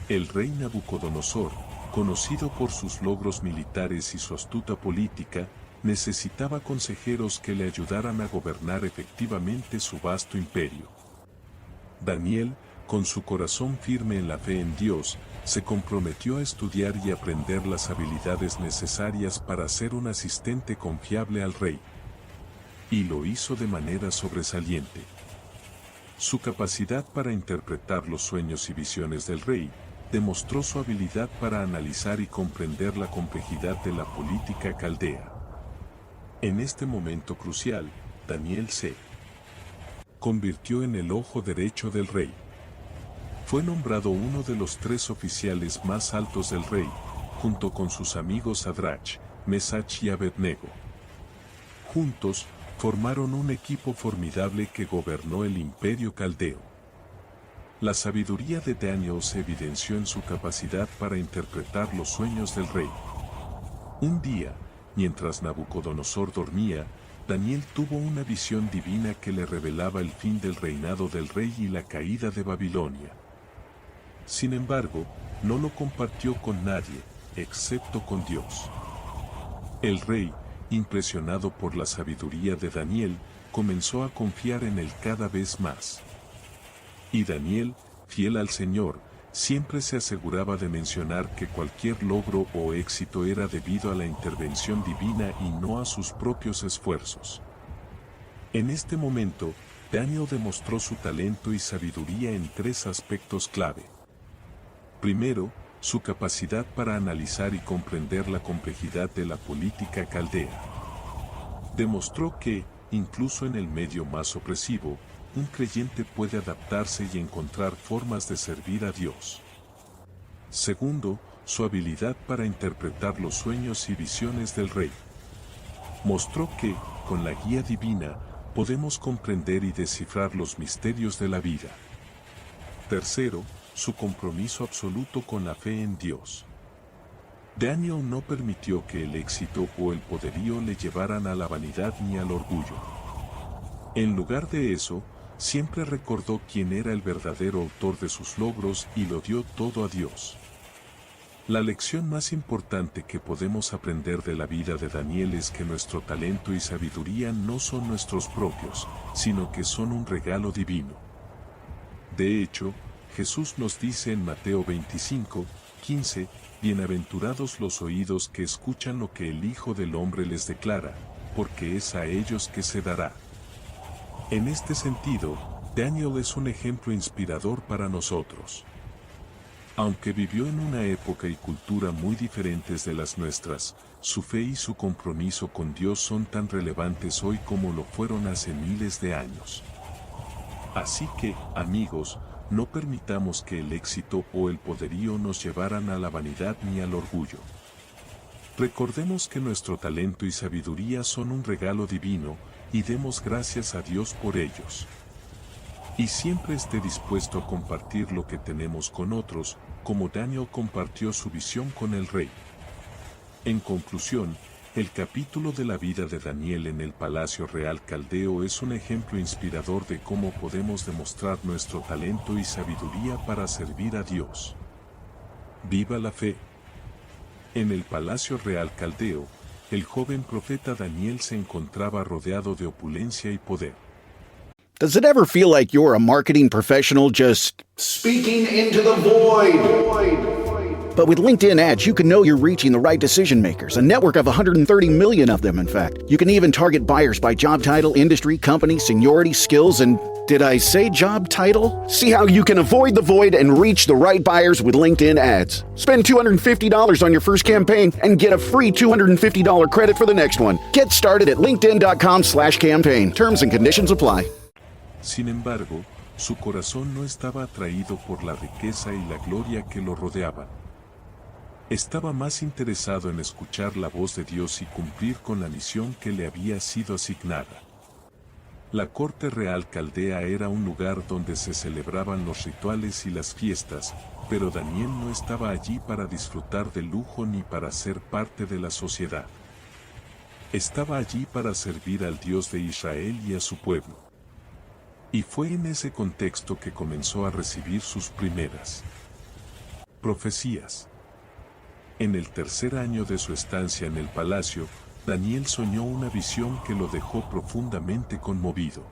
El rey Nabucodonosor, conocido por sus logros militares y su astuta política, necesitaba consejeros que le ayudaran a gobernar efectivamente su vasto imperio. Daniel, con su corazón firme en la fe en Dios, se comprometió a estudiar y aprender las habilidades necesarias para ser un asistente confiable al rey. Y lo hizo de manera sobresaliente. Su capacidad para interpretar los sueños y visiones del rey, demostró su habilidad para analizar y comprender la complejidad de la política caldea. En este momento crucial, Daniel se convirtió en el ojo derecho del rey. Fue nombrado uno de los 3 oficiales más altos del rey, junto con sus amigos Sadrach, Mesach y Abednego. Juntos, formaron un equipo formidable que gobernó el imperio caldeo. La sabiduría de Daniel se evidenció en su capacidad para interpretar los sueños del rey. Un día, mientras Nabucodonosor dormía, Daniel tuvo una visión divina que le revelaba el fin del reinado del rey y la caída de Babilonia. Sin embargo, no lo compartió con nadie, excepto con Dios. El rey, impresionado por la sabiduría de Daniel, comenzó a confiar en él cada vez más. Y Daniel, fiel al Señor, siempre se aseguraba de mencionar que cualquier logro o éxito era debido a la intervención divina y no a sus propios esfuerzos. En este momento, Daniel demostró su talento y sabiduría en 3 aspectos clave. Primero, su capacidad para analizar y comprender la complejidad de la política caldea. Demostró que, incluso en el medio más opresivo, un creyente puede adaptarse y encontrar formas de servir a Dios. Segundo, su habilidad para interpretar los sueños y visiones del rey. Mostró que, con la guía divina, podemos comprender y descifrar los misterios de la vida. Tercero, su compromiso absoluto con la fe en Dios. Daniel no permitió que el éxito o el poderío le llevaran a la vanidad ni al orgullo. En lugar de eso, siempre recordó quién era el verdadero autor de sus logros y lo dio todo a Dios. La lección más importante que podemos aprender de la vida de Daniel es que nuestro talento y sabiduría no son nuestros propios, sino que son un regalo divino. De hecho, Jesús nos dice en Mateo 25:15, bienaventurados los oídos que escuchan lo que el Hijo del Hombre les declara, porque es a ellos que se dará. En este sentido, Daniel es un ejemplo inspirador para nosotros. Aunque vivió en una época y cultura muy diferentes de las nuestras, su fe y su compromiso con Dios son tan relevantes hoy como lo fueron hace miles de años. Así que, amigos, no permitamos que el éxito o el poderío nos llevaran a la vanidad ni al orgullo. Recordemos que nuestro talento y sabiduría son un regalo divino, y demos gracias a Dios por ellos. Y siempre esté dispuesto a compartir lo que tenemos con otros, como Daniel compartió su visión con el rey. En conclusión, el capítulo de la vida de Daniel en el Palacio Real Caldeo es un ejemplo inspirador de cómo podemos demostrar nuestro talento y sabiduría para servir a Dios. ¡Viva la fe! En el Palacio Real Caldeo, el joven profeta Daniel se encontraba rodeado de opulencia y poder. Does it ever feel like you're a marketing professional just speaking into the void? But with LinkedIn ads, you can know you're reaching the right decision makers, a network of 130 million of them, in fact. You can even target buyers by job title, industry, company, seniority, skills, and did I say job title? See how you can avoid the void and reach the right buyers with LinkedIn ads. Spend $250 on your first campaign and get a free $250 credit for the next one. Get started at linkedin.com/campaign. Terms and conditions apply. Sin embargo, su corazón no estaba atraído por la riqueza y la gloria que lo rodeaban. Estaba más interesado en escuchar la voz de Dios y cumplir con la misión que le había sido asignada. La corte real caldea era un lugar donde se celebraban los rituales y las fiestas, pero Daniel no estaba allí para disfrutar del lujo ni para ser parte de la sociedad. Estaba allí para servir al Dios de Israel y a su pueblo. Y fue en ese contexto que comenzó a recibir sus primeras profecías. En el tercer año de su estancia en el palacio, Daniel soñó una visión que lo dejó profundamente conmovido.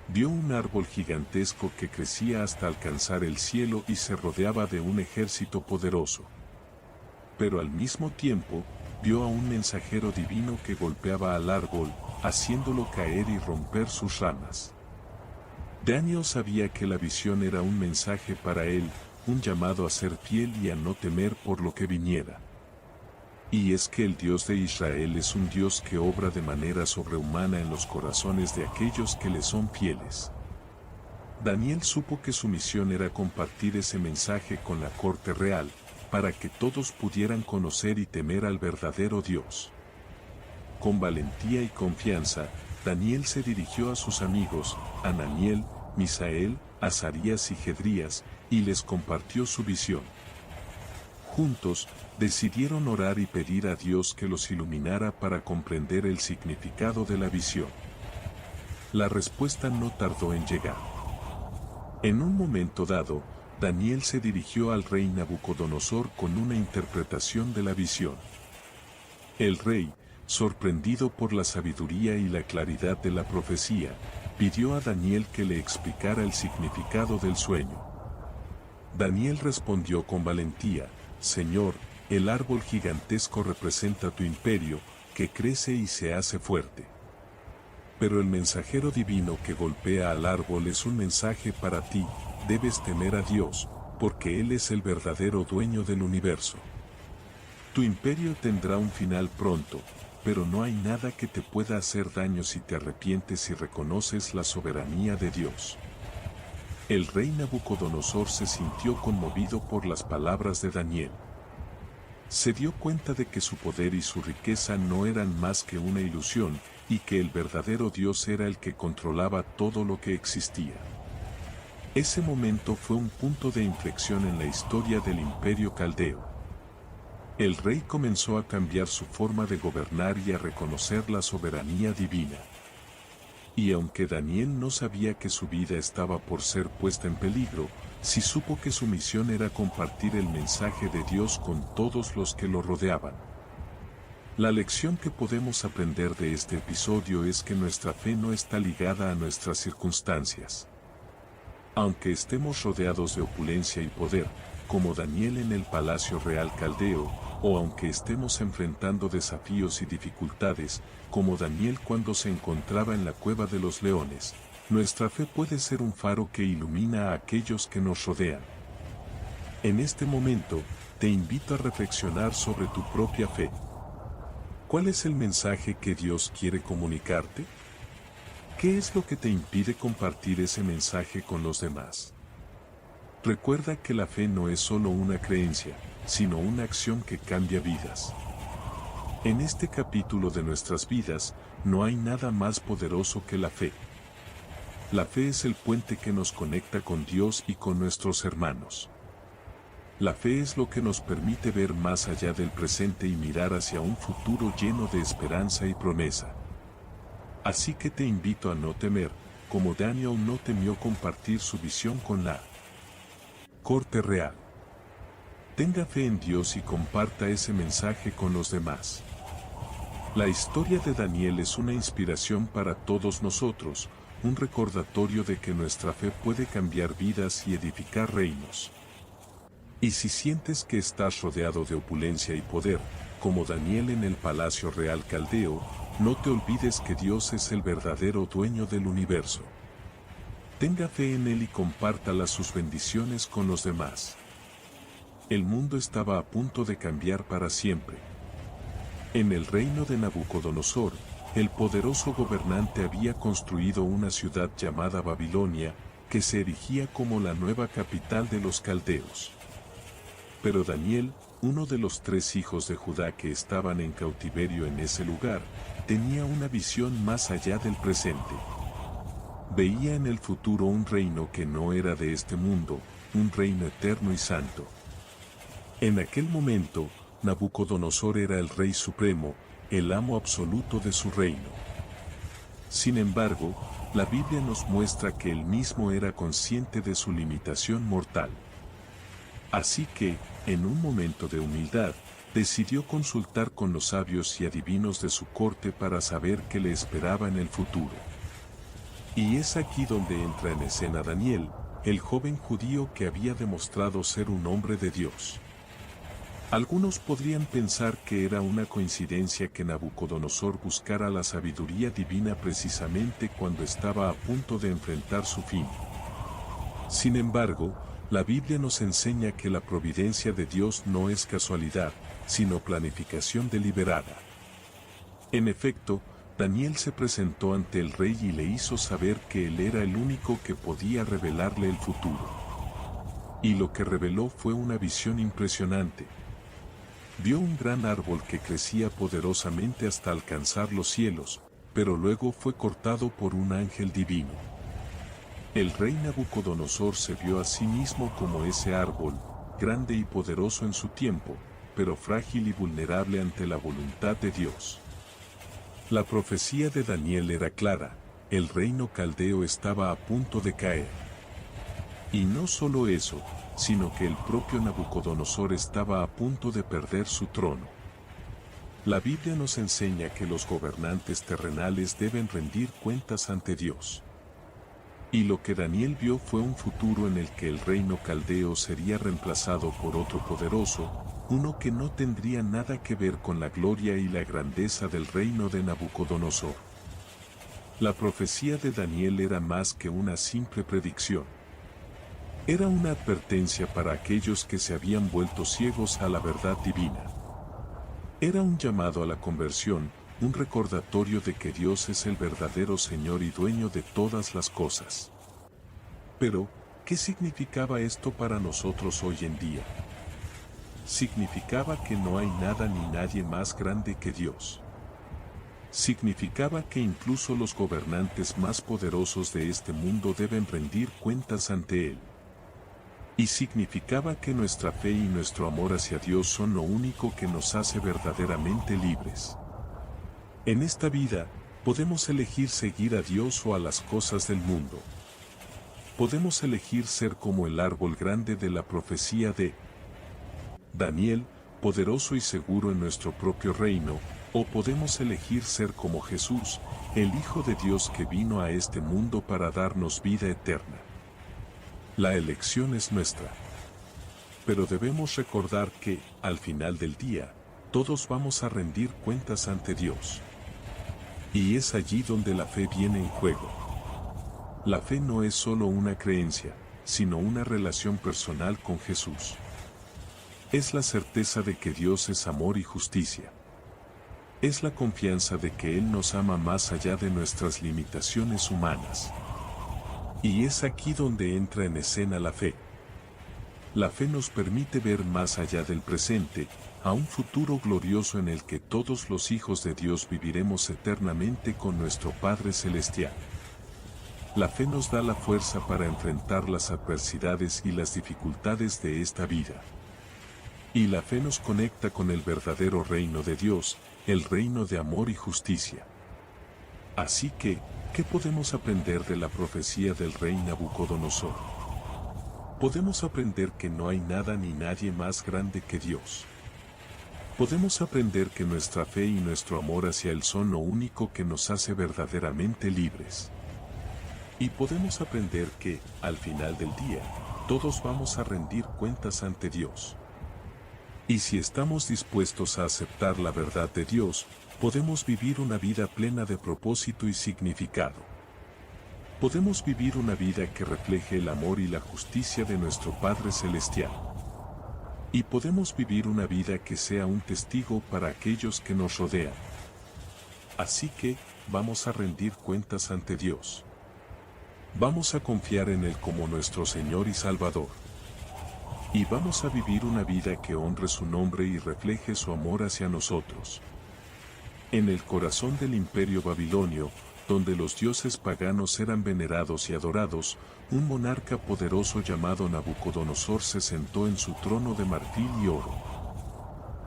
Vio un árbol gigantesco que crecía hasta alcanzar el cielo y se rodeaba de un ejército poderoso. Pero al mismo tiempo, vio a un mensajero divino que golpeaba al árbol, haciéndolo caer y romper sus ramas. Daniel sabía que la visión era un mensaje para él, un llamado a ser fiel y a no temer por lo que viniera. Y es que el Dios de Israel es un Dios que obra de manera sobrehumana en los corazones de aquellos que le son fieles. Daniel supo que su misión era compartir ese mensaje con la corte real, para que todos pudieran conocer y temer al verdadero Dios. Con valentía y confianza, Daniel se dirigió a sus amigos, Ananiel, Misael, Azarías y Jedrías, y les compartió su visión. Juntos, decidieron orar y pedir a Dios que los iluminara para comprender el significado de la visión. La respuesta no tardó en llegar. En un momento dado, Daniel se dirigió al rey Nabucodonosor con una interpretación de la visión. El rey, sorprendido por la sabiduría y la claridad de la profecía, pidió a Daniel que le explicara el significado del sueño. Daniel respondió con valentía: Señor, el árbol gigantesco representa tu imperio, que crece y se hace fuerte. Pero el mensajero divino que golpea al árbol es un mensaje para ti: debes temer a Dios, porque Él es el verdadero dueño del universo. Tu imperio tendrá un final pronto, pero no hay nada que te pueda hacer daño si te arrepientes y reconoces la soberanía de Dios. El rey Nabucodonosor se sintió conmovido por las palabras de Daniel. Se dio cuenta de que su poder y su riqueza no eran más que una ilusión, y que el verdadero Dios era el que controlaba todo lo que existía. Ese momento fue un punto de inflexión en la historia del imperio caldeo. El rey comenzó a cambiar su forma de gobernar y a reconocer la soberanía divina. Y aunque Daniel no sabía que su vida estaba por ser puesta en peligro, sí supo que su misión era compartir el mensaje de Dios con todos los que lo rodeaban. La lección que podemos aprender de este episodio es que nuestra fe no está ligada a nuestras circunstancias. Aunque estemos rodeados de opulencia y poder, como Daniel en el palacio real caldeo, o aunque estemos enfrentando desafíos y dificultades, como Daniel cuando se encontraba en la cueva de los leones, nuestra fe puede ser un faro que ilumina a aquellos que nos rodean. En este momento, te invito a reflexionar sobre tu propia fe. ¿Cuál es el mensaje que Dios quiere comunicarte? ¿Qué es lo que te impide compartir ese mensaje con los demás? Recuerda que la fe no es solo una creencia, sino una acción que cambia vidas. En este capítulo de nuestras vidas, no hay nada más poderoso que la fe. La fe es el puente que nos conecta con Dios y con nuestros hermanos. La fe es lo que nos permite ver más allá del presente y mirar hacia un futuro lleno de esperanza y promesa. Así que te invito a no temer, como Daniel no temió compartir su visión con la corte real. Tenga fe en Dios y comparta ese mensaje con los demás. La historia de Daniel es una inspiración para todos nosotros, un recordatorio de que nuestra fe puede cambiar vidas y edificar reinos. Y si sientes que estás rodeado de opulencia y poder, como Daniel en el palacio real caldeo, no te olvides que Dios es el verdadero dueño del universo. Tenga fe en Él y compártala sus bendiciones con los demás. El mundo estaba a punto de cambiar para siempre. En el reino de Nabucodonosor, el poderoso gobernante había construido una ciudad llamada Babilonia, que se erigía como la nueva capital de los caldeos. Pero Daniel, uno de los 3 hijos de Judá que estaban en cautiverio en ese lugar, tenía una visión más allá del presente. Veía en el futuro un reino que no era de este mundo, un reino eterno y santo. En aquel momento, Nabucodonosor era el rey supremo, el amo absoluto de su reino. Sin embargo, la Biblia nos muestra que él mismo era consciente de su limitación mortal. Así que, en un momento de humildad, decidió consultar con los sabios y adivinos de su corte para saber qué le esperaba en el futuro. Y es aquí donde entra en escena Daniel, el joven judío que había demostrado ser un hombre de Dios. Algunos podrían pensar que era una coincidencia que Nabucodonosor buscara la sabiduría divina precisamente cuando estaba a punto de enfrentar su fin. Sin embargo, la Biblia nos enseña que la providencia de Dios no es casualidad, sino planificación deliberada. En efecto, Daniel se presentó ante el rey y le hizo saber que él era el único que podía revelarle el futuro. Y lo que reveló fue una visión impresionante. Vio un gran árbol que crecía poderosamente hasta alcanzar los cielos, pero luego fue cortado por un ángel divino. El rey Nabucodonosor se vio a sí mismo como ese árbol, grande y poderoso en su tiempo, pero frágil y vulnerable ante la voluntad de Dios. La profecía de Daniel era clara, el reino caldeo estaba a punto de caer. Y no solo eso, sino que el propio Nabucodonosor estaba a punto de perder su trono. La Biblia nos enseña que los gobernantes terrenales deben rendir cuentas ante Dios. Y lo que Daniel vio fue un futuro en el que el reino caldeo sería reemplazado por otro poderoso, uno que no tendría nada que ver con la gloria y la grandeza del reino de Nabucodonosor. La profecía de Daniel era más que una simple predicción. Era una advertencia para aquellos que se habían vuelto ciegos a la verdad divina. Era un llamado a la conversión, un recordatorio de que Dios es el verdadero Señor y dueño de todas las cosas. Pero, ¿qué significaba esto para nosotros hoy en día? Significaba que no hay nada ni nadie más grande que Dios. Significaba que incluso los gobernantes más poderosos de este mundo deben rendir cuentas ante Él. Y significaba que nuestra fe y nuestro amor hacia Dios son lo único que nos hace verdaderamente libres. En esta vida, Podemos elegir seguir a Dios o a las cosas del mundo. Podemos elegir ser como el árbol grande de la profecía de Daniel, poderoso y seguro en nuestro propio reino, o podemos elegir ser como Jesús, el Hijo de Dios que vino a este mundo para darnos vida eterna. La elección es nuestra. Pero debemos recordar que, al final del día, todos vamos a rendir cuentas ante Dios. Y es allí donde la fe viene en juego. La fe no es solo una creencia, sino una relación personal con Jesús. Es la certeza de que Dios es amor y justicia. Es la confianza de que Él nos ama más allá de nuestras limitaciones humanas. Y es aquí donde entra en escena la fe. La fe nos permite ver más allá del presente, a un futuro glorioso en el que todos los hijos de Dios viviremos eternamente con nuestro Padre Celestial. La fe nos da la fuerza para enfrentar las adversidades y las dificultades de esta vida. Y la fe nos conecta con el verdadero reino de Dios, el reino de amor y justicia. Así que, ¿qué podemos aprender de la profecía del rey Nabucodonosor? Podemos aprender que no hay nada ni nadie más grande que Dios. Podemos aprender que nuestra fe y nuestro amor hacia Él son lo único que nos hace verdaderamente libres. Y podemos aprender que, al final del día, todos vamos a rendir cuentas ante Dios. Y si estamos dispuestos a aceptar la verdad de Dios, podemos vivir una vida plena de propósito y significado. Podemos vivir una vida que refleje el amor y la justicia de nuestro Padre Celestial. Y podemos vivir una vida que sea un testigo para aquellos que nos rodean. Así que, vamos a rendir cuentas ante Dios. Vamos a confiar en Él como nuestro Señor y Salvador. Y vamos a vivir una vida que honre su nombre y refleje su amor hacia nosotros. En el corazón del imperio babilonio, donde los dioses paganos eran venerados y adorados, un monarca poderoso llamado Nabucodonosor se sentó en su trono de marfil y oro.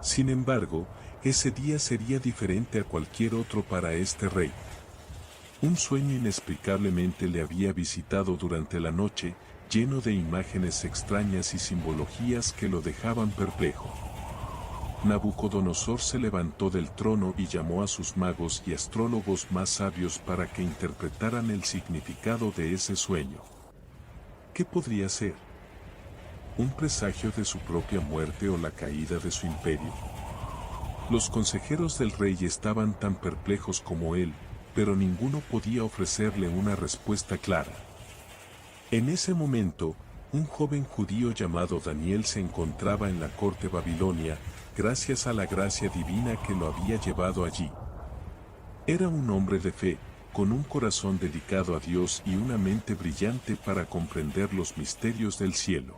Sin embargo, ese día sería diferente a cualquier otro para este rey. Un sueño inexplicablemente le había visitado durante la noche, lleno de imágenes extrañas y simbologías que lo dejaban perplejo. Nabucodonosor se levantó del trono y llamó a sus magos y astrólogos más sabios para que interpretaran el significado de ese sueño. ¿Qué podría ser? ¿Un presagio de su propia muerte o la caída de su imperio? Los consejeros del rey estaban tan perplejos como él, pero ninguno podía ofrecerle una respuesta clara. En ese momento, un joven judío llamado Daniel se encontraba en la corte babilonia, gracias a la gracia divina que lo había llevado allí. Era un hombre de fe, con un corazón dedicado a Dios y una mente brillante para comprender los misterios del cielo.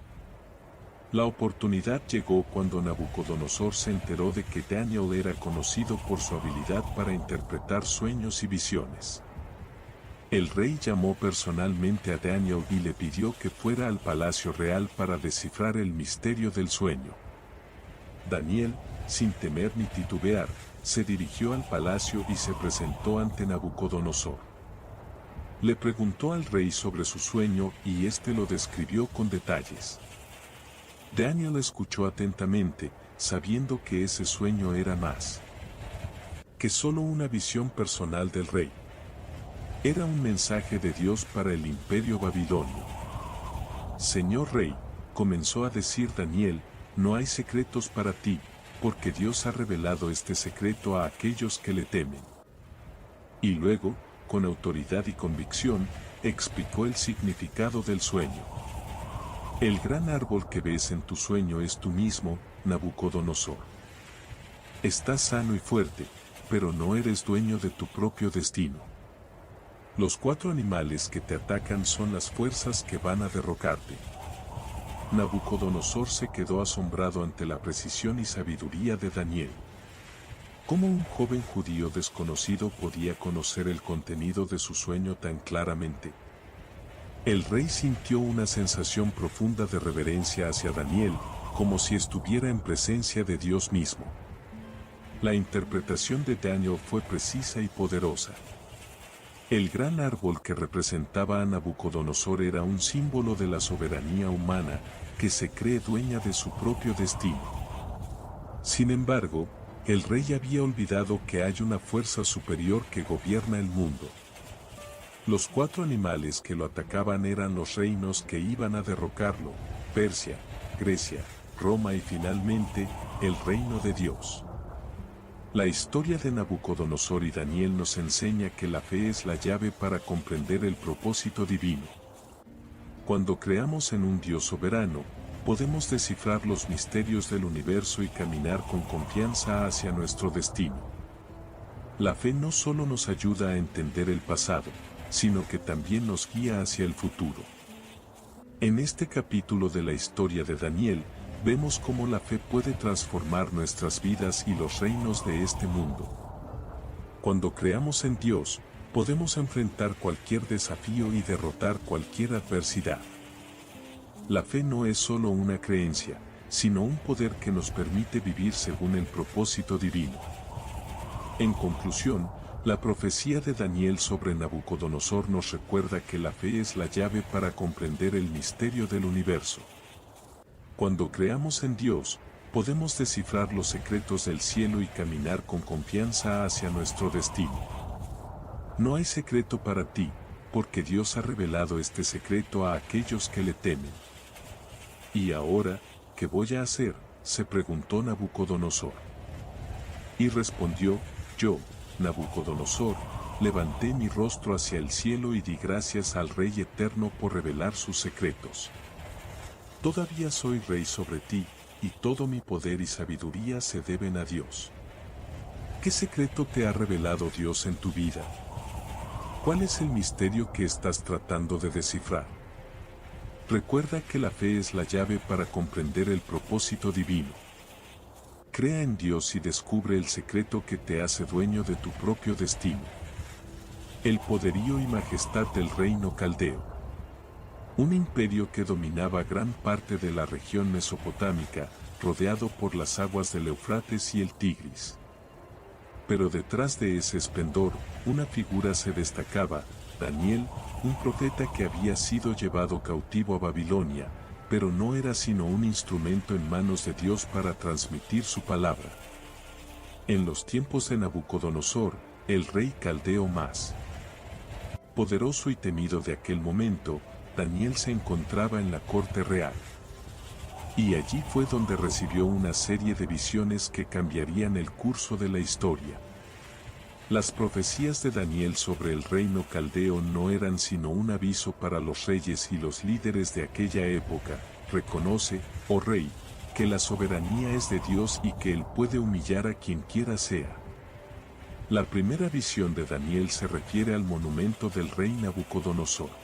La oportunidad llegó cuando Nabucodonosor se enteró de que Daniel era conocido por su habilidad para interpretar sueños y visiones. El rey llamó personalmente a Daniel y le pidió que fuera al palacio real para descifrar el misterio del sueño. Daniel, sin temer ni titubear, se dirigió al palacio y se presentó ante Nabucodonosor. Le preguntó al rey sobre su sueño y éste lo describió con detalles. Daniel escuchó atentamente, sabiendo que ese sueño era más que solo una visión personal del rey. Era un mensaje de Dios para el imperio babilonio. Señor rey, comenzó a decir Daniel, no hay secretos para ti, porque Dios ha revelado este secreto a aquellos que le temen. Y luego, con autoridad y convicción, explicó el significado del sueño. El gran árbol que ves en tu sueño es tú mismo, Nabucodonosor. Estás sano y fuerte, pero no eres dueño de tu propio destino. Los 4 animales que te atacan son las fuerzas que van a derrocarte. Nabucodonosor se quedó asombrado ante la precisión y sabiduría de Daniel. ¿Cómo un joven judío desconocido podía conocer el contenido de su sueño tan claramente? El rey sintió una sensación profunda de reverencia hacia Daniel, como si estuviera en presencia de Dios mismo. La interpretación de Daniel fue precisa y poderosa. El gran árbol que representaba a Nabucodonosor era un símbolo de la soberanía humana que se cree dueña de su propio destino. Sin embargo, el rey había olvidado que hay una fuerza superior que gobierna el mundo. Los 4 animales que lo atacaban eran los reinos que iban a derrocarlo: Persia, Grecia, Roma y finalmente, el reino de Dios. La historia de Nabucodonosor y Daniel nos enseña que la fe es la llave para comprender el propósito divino. Cuando creamos en un Dios soberano, podemos descifrar los misterios del universo y caminar con confianza hacia nuestro destino. La fe no solo nos ayuda a entender el pasado, sino que también nos guía hacia el futuro. En este capítulo de la historia de Daniel, vemos cómo la fe puede transformar nuestras vidas y los reinos de este mundo. Cuando creamos en Dios, podemos enfrentar cualquier desafío y derrotar cualquier adversidad. La fe no es solo una creencia, sino un poder que nos permite vivir según el propósito divino. En conclusión, la profecía de Daniel sobre Nabucodonosor nos recuerda que la fe es la llave para comprender el misterio del universo. Cuando creamos en Dios, podemos descifrar los secretos del cielo y caminar con confianza hacia nuestro destino. No hay secreto para ti, porque Dios ha revelado este secreto a aquellos que le temen. ¿Y ahora, qué voy a hacer?, se preguntó Nabucodonosor. Y respondió: yo, Nabucodonosor, levanté mi rostro hacia el cielo y di gracias al Rey Eterno por revelar sus secretos. Todavía soy rey sobre ti, y todo mi poder y sabiduría se deben a Dios. ¿Qué secreto te ha revelado Dios en tu vida? ¿Cuál es el misterio que estás tratando de descifrar? Recuerda que la fe es la llave para comprender el propósito divino. Crea en Dios y descubre el secreto que te hace dueño de tu propio destino. El poderío y majestad del reino caldeo. Un imperio que dominaba gran parte de la región mesopotámica, rodeado por las aguas del Éufrates y el Tigris. Pero detrás de ese esplendor, una figura se destacaba: Daniel, un profeta que había sido llevado cautivo a Babilonia, pero no era sino un instrumento en manos de Dios para transmitir su palabra. En los tiempos de Nabucodonosor, el rey caldeo más poderoso y temido de aquel momento, Daniel se encontraba en la corte real. Y allí fue donde recibió una serie de visiones que cambiarían el curso de la historia. Las profecías de Daniel sobre el reino caldeo no eran sino un aviso para los reyes y los líderes de aquella época: reconoce, oh rey, que la soberanía es de Dios y que Él puede humillar a quien quiera sea. La primera visión de Daniel se refiere al monumento del rey Nabucodonosor.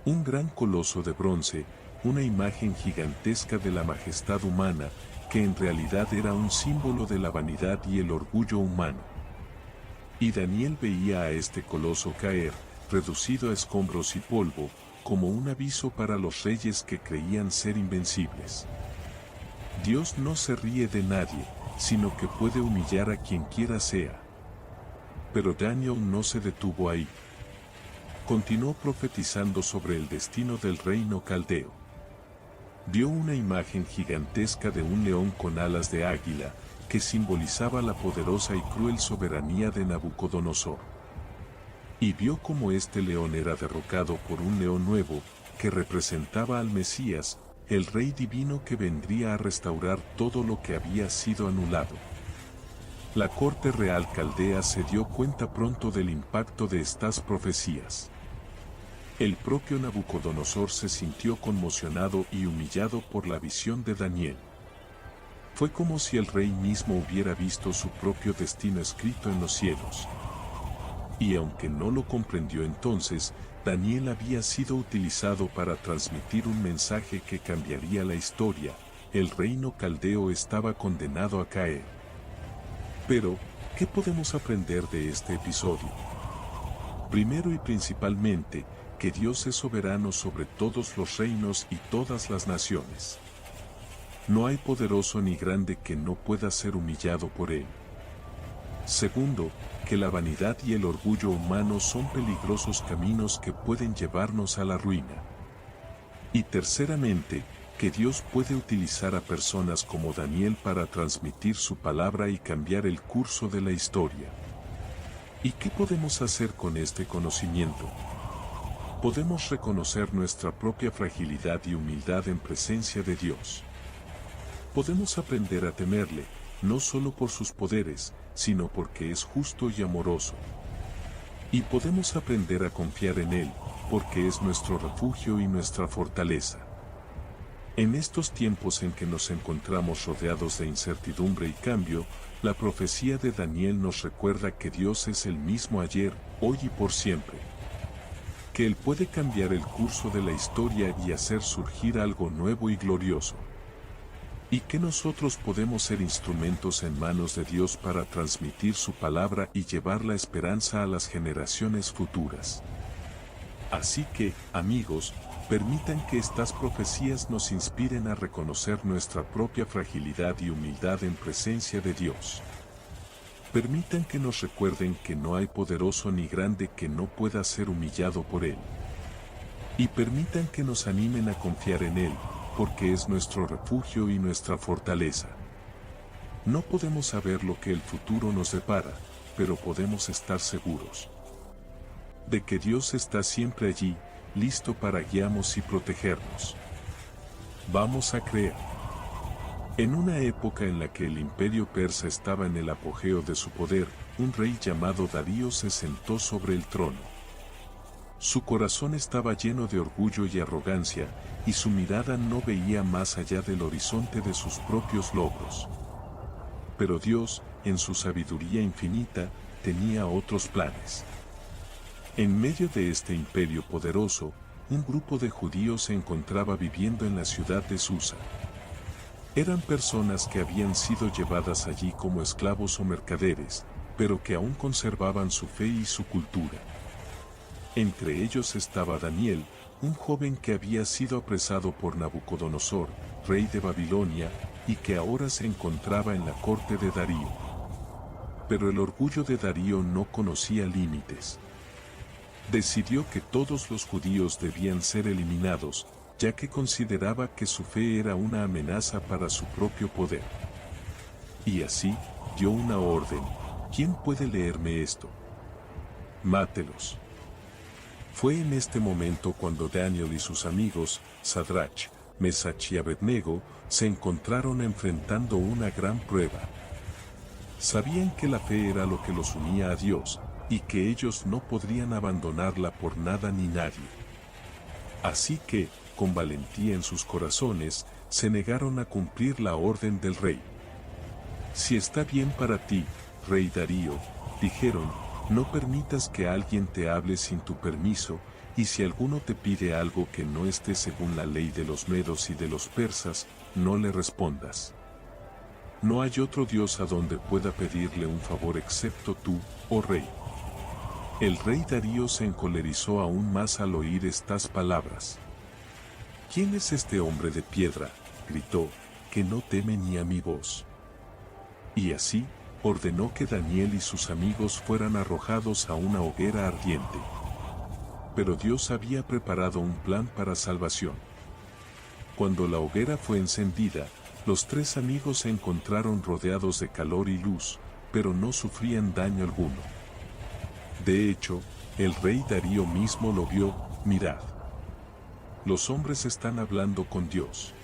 Un gran coloso de bronce, una imagen gigantesca de la majestad humana, que en realidad era un símbolo de la vanidad y el orgullo humano. Y Daniel veía a este coloso caer, reducido a escombros y polvo, como un aviso para los reyes que creían ser invencibles. Dios no se ríe de nadie, sino que puede humillar a quien quiera sea. Pero Daniel no se detuvo ahí. Continuó profetizando sobre el destino del reino caldeo. Vio una imagen gigantesca de un león con alas de águila, que simbolizaba la poderosa y cruel soberanía de Nabucodonosor. Y vio cómo este león era derrocado por un león nuevo, que representaba al Mesías, el Rey divino que vendría a restaurar todo lo que había sido anulado. La corte real caldea se dio cuenta pronto del impacto de estas profecías. El propio Nabucodonosor se sintió conmocionado y humillado por la visión de Daniel. Fue como si el rey mismo hubiera visto su propio destino escrito en los cielos. Y aunque no lo comprendió entonces, Daniel había sido utilizado para transmitir un mensaje que cambiaría la historia: el reino caldeo estaba condenado a caer. Pero, ¿qué podemos aprender de este episodio? Primero y principalmente, que Dios es soberano sobre todos los reinos y todas las naciones. No hay poderoso ni grande que no pueda ser humillado por Él. Segundo, que la vanidad y el orgullo humano son peligrosos caminos que pueden llevarnos a la ruina. Y terceramente, que Dios puede utilizar a personas como Daniel para transmitir su palabra y cambiar el curso de la historia. ¿Y qué podemos hacer con este conocimiento? Podemos reconocer nuestra propia fragilidad y humildad en presencia de Dios. Podemos aprender a temerle, no solo por sus poderes, sino porque es justo y amoroso. Y podemos aprender a confiar en Él, porque es nuestro refugio y nuestra fortaleza. En estos tiempos en que nos encontramos rodeados de incertidumbre y cambio, la profecía de Daniel nos recuerda que Dios es el mismo ayer, hoy y por siempre. Que Él puede cambiar el curso de la historia y hacer surgir algo nuevo y glorioso. Y que nosotros podemos ser instrumentos en manos de Dios para transmitir su palabra y llevar la esperanza a las generaciones futuras. Así que, amigos, permitan que estas profecías nos inspiren a reconocer nuestra propia fragilidad y humildad en presencia de Dios. Permitan que nos recuerden que no hay poderoso ni grande que no pueda ser humillado por Él. Y permitan que nos animen a confiar en Él, porque es nuestro refugio y nuestra fortaleza. No podemos saber lo que el futuro nos depara, pero podemos estar seguros de que Dios está siempre allí, listo para guiarnos y protegernos. Vamos a creer. En una época en la que el imperio persa estaba en el apogeo de su poder, un rey llamado Darío se sentó sobre el trono. Su corazón estaba lleno de orgullo y arrogancia, y su mirada no veía más allá del horizonte de sus propios logros. Pero Dios, en su sabiduría infinita, tenía otros planes. En medio de este imperio poderoso, un grupo de judíos se encontraba viviendo en la ciudad de Susa. Eran personas que habían sido llevadas allí como esclavos o mercaderes, pero que aún conservaban su fe y su cultura. Entre ellos estaba Daniel, un joven que había sido apresado por Nabucodonosor, rey de Babilonia, y que ahora se encontraba en la corte de Darío. Pero el orgullo de Darío no conocía límites. Decidió que todos los judíos debían ser eliminados, ya que consideraba que su fe era una amenaza para su propio poder. Y así, dio una orden. ¿Quién puede leerme esto? Mátelos. Fue en este momento cuando Daniel y sus amigos, Sadrach, Mesach y Abednego, se encontraron enfrentando una gran prueba. Sabían que la fe era lo que los unía a Dios, y que ellos no podrían abandonarla por nada ni nadie. Así que, con valentía en sus corazones, se negaron a cumplir la orden del rey. Si está bien para ti, rey Darío, dijeron, no permitas que alguien te hable sin tu permiso, y si alguno te pide algo que no esté según la ley de los medos y de los persas, no le respondas. No hay otro Dios a donde pueda pedirle un favor excepto tú, oh rey. El rey Darío se encolerizó aún más al oír estas palabras. ¿Quién es este hombre de piedra?, gritó, que no teme ni a mi voz. Y así, ordenó que Daniel y sus amigos fueran arrojados a una hoguera ardiente. Pero Dios había preparado un plan para salvación. Cuando la hoguera fue encendida, los tres amigos se encontraron rodeados de calor y luz, pero no sufrían daño alguno. De hecho, el rey Darío mismo lo vio. Mirad. Los hombres están hablando con Dios.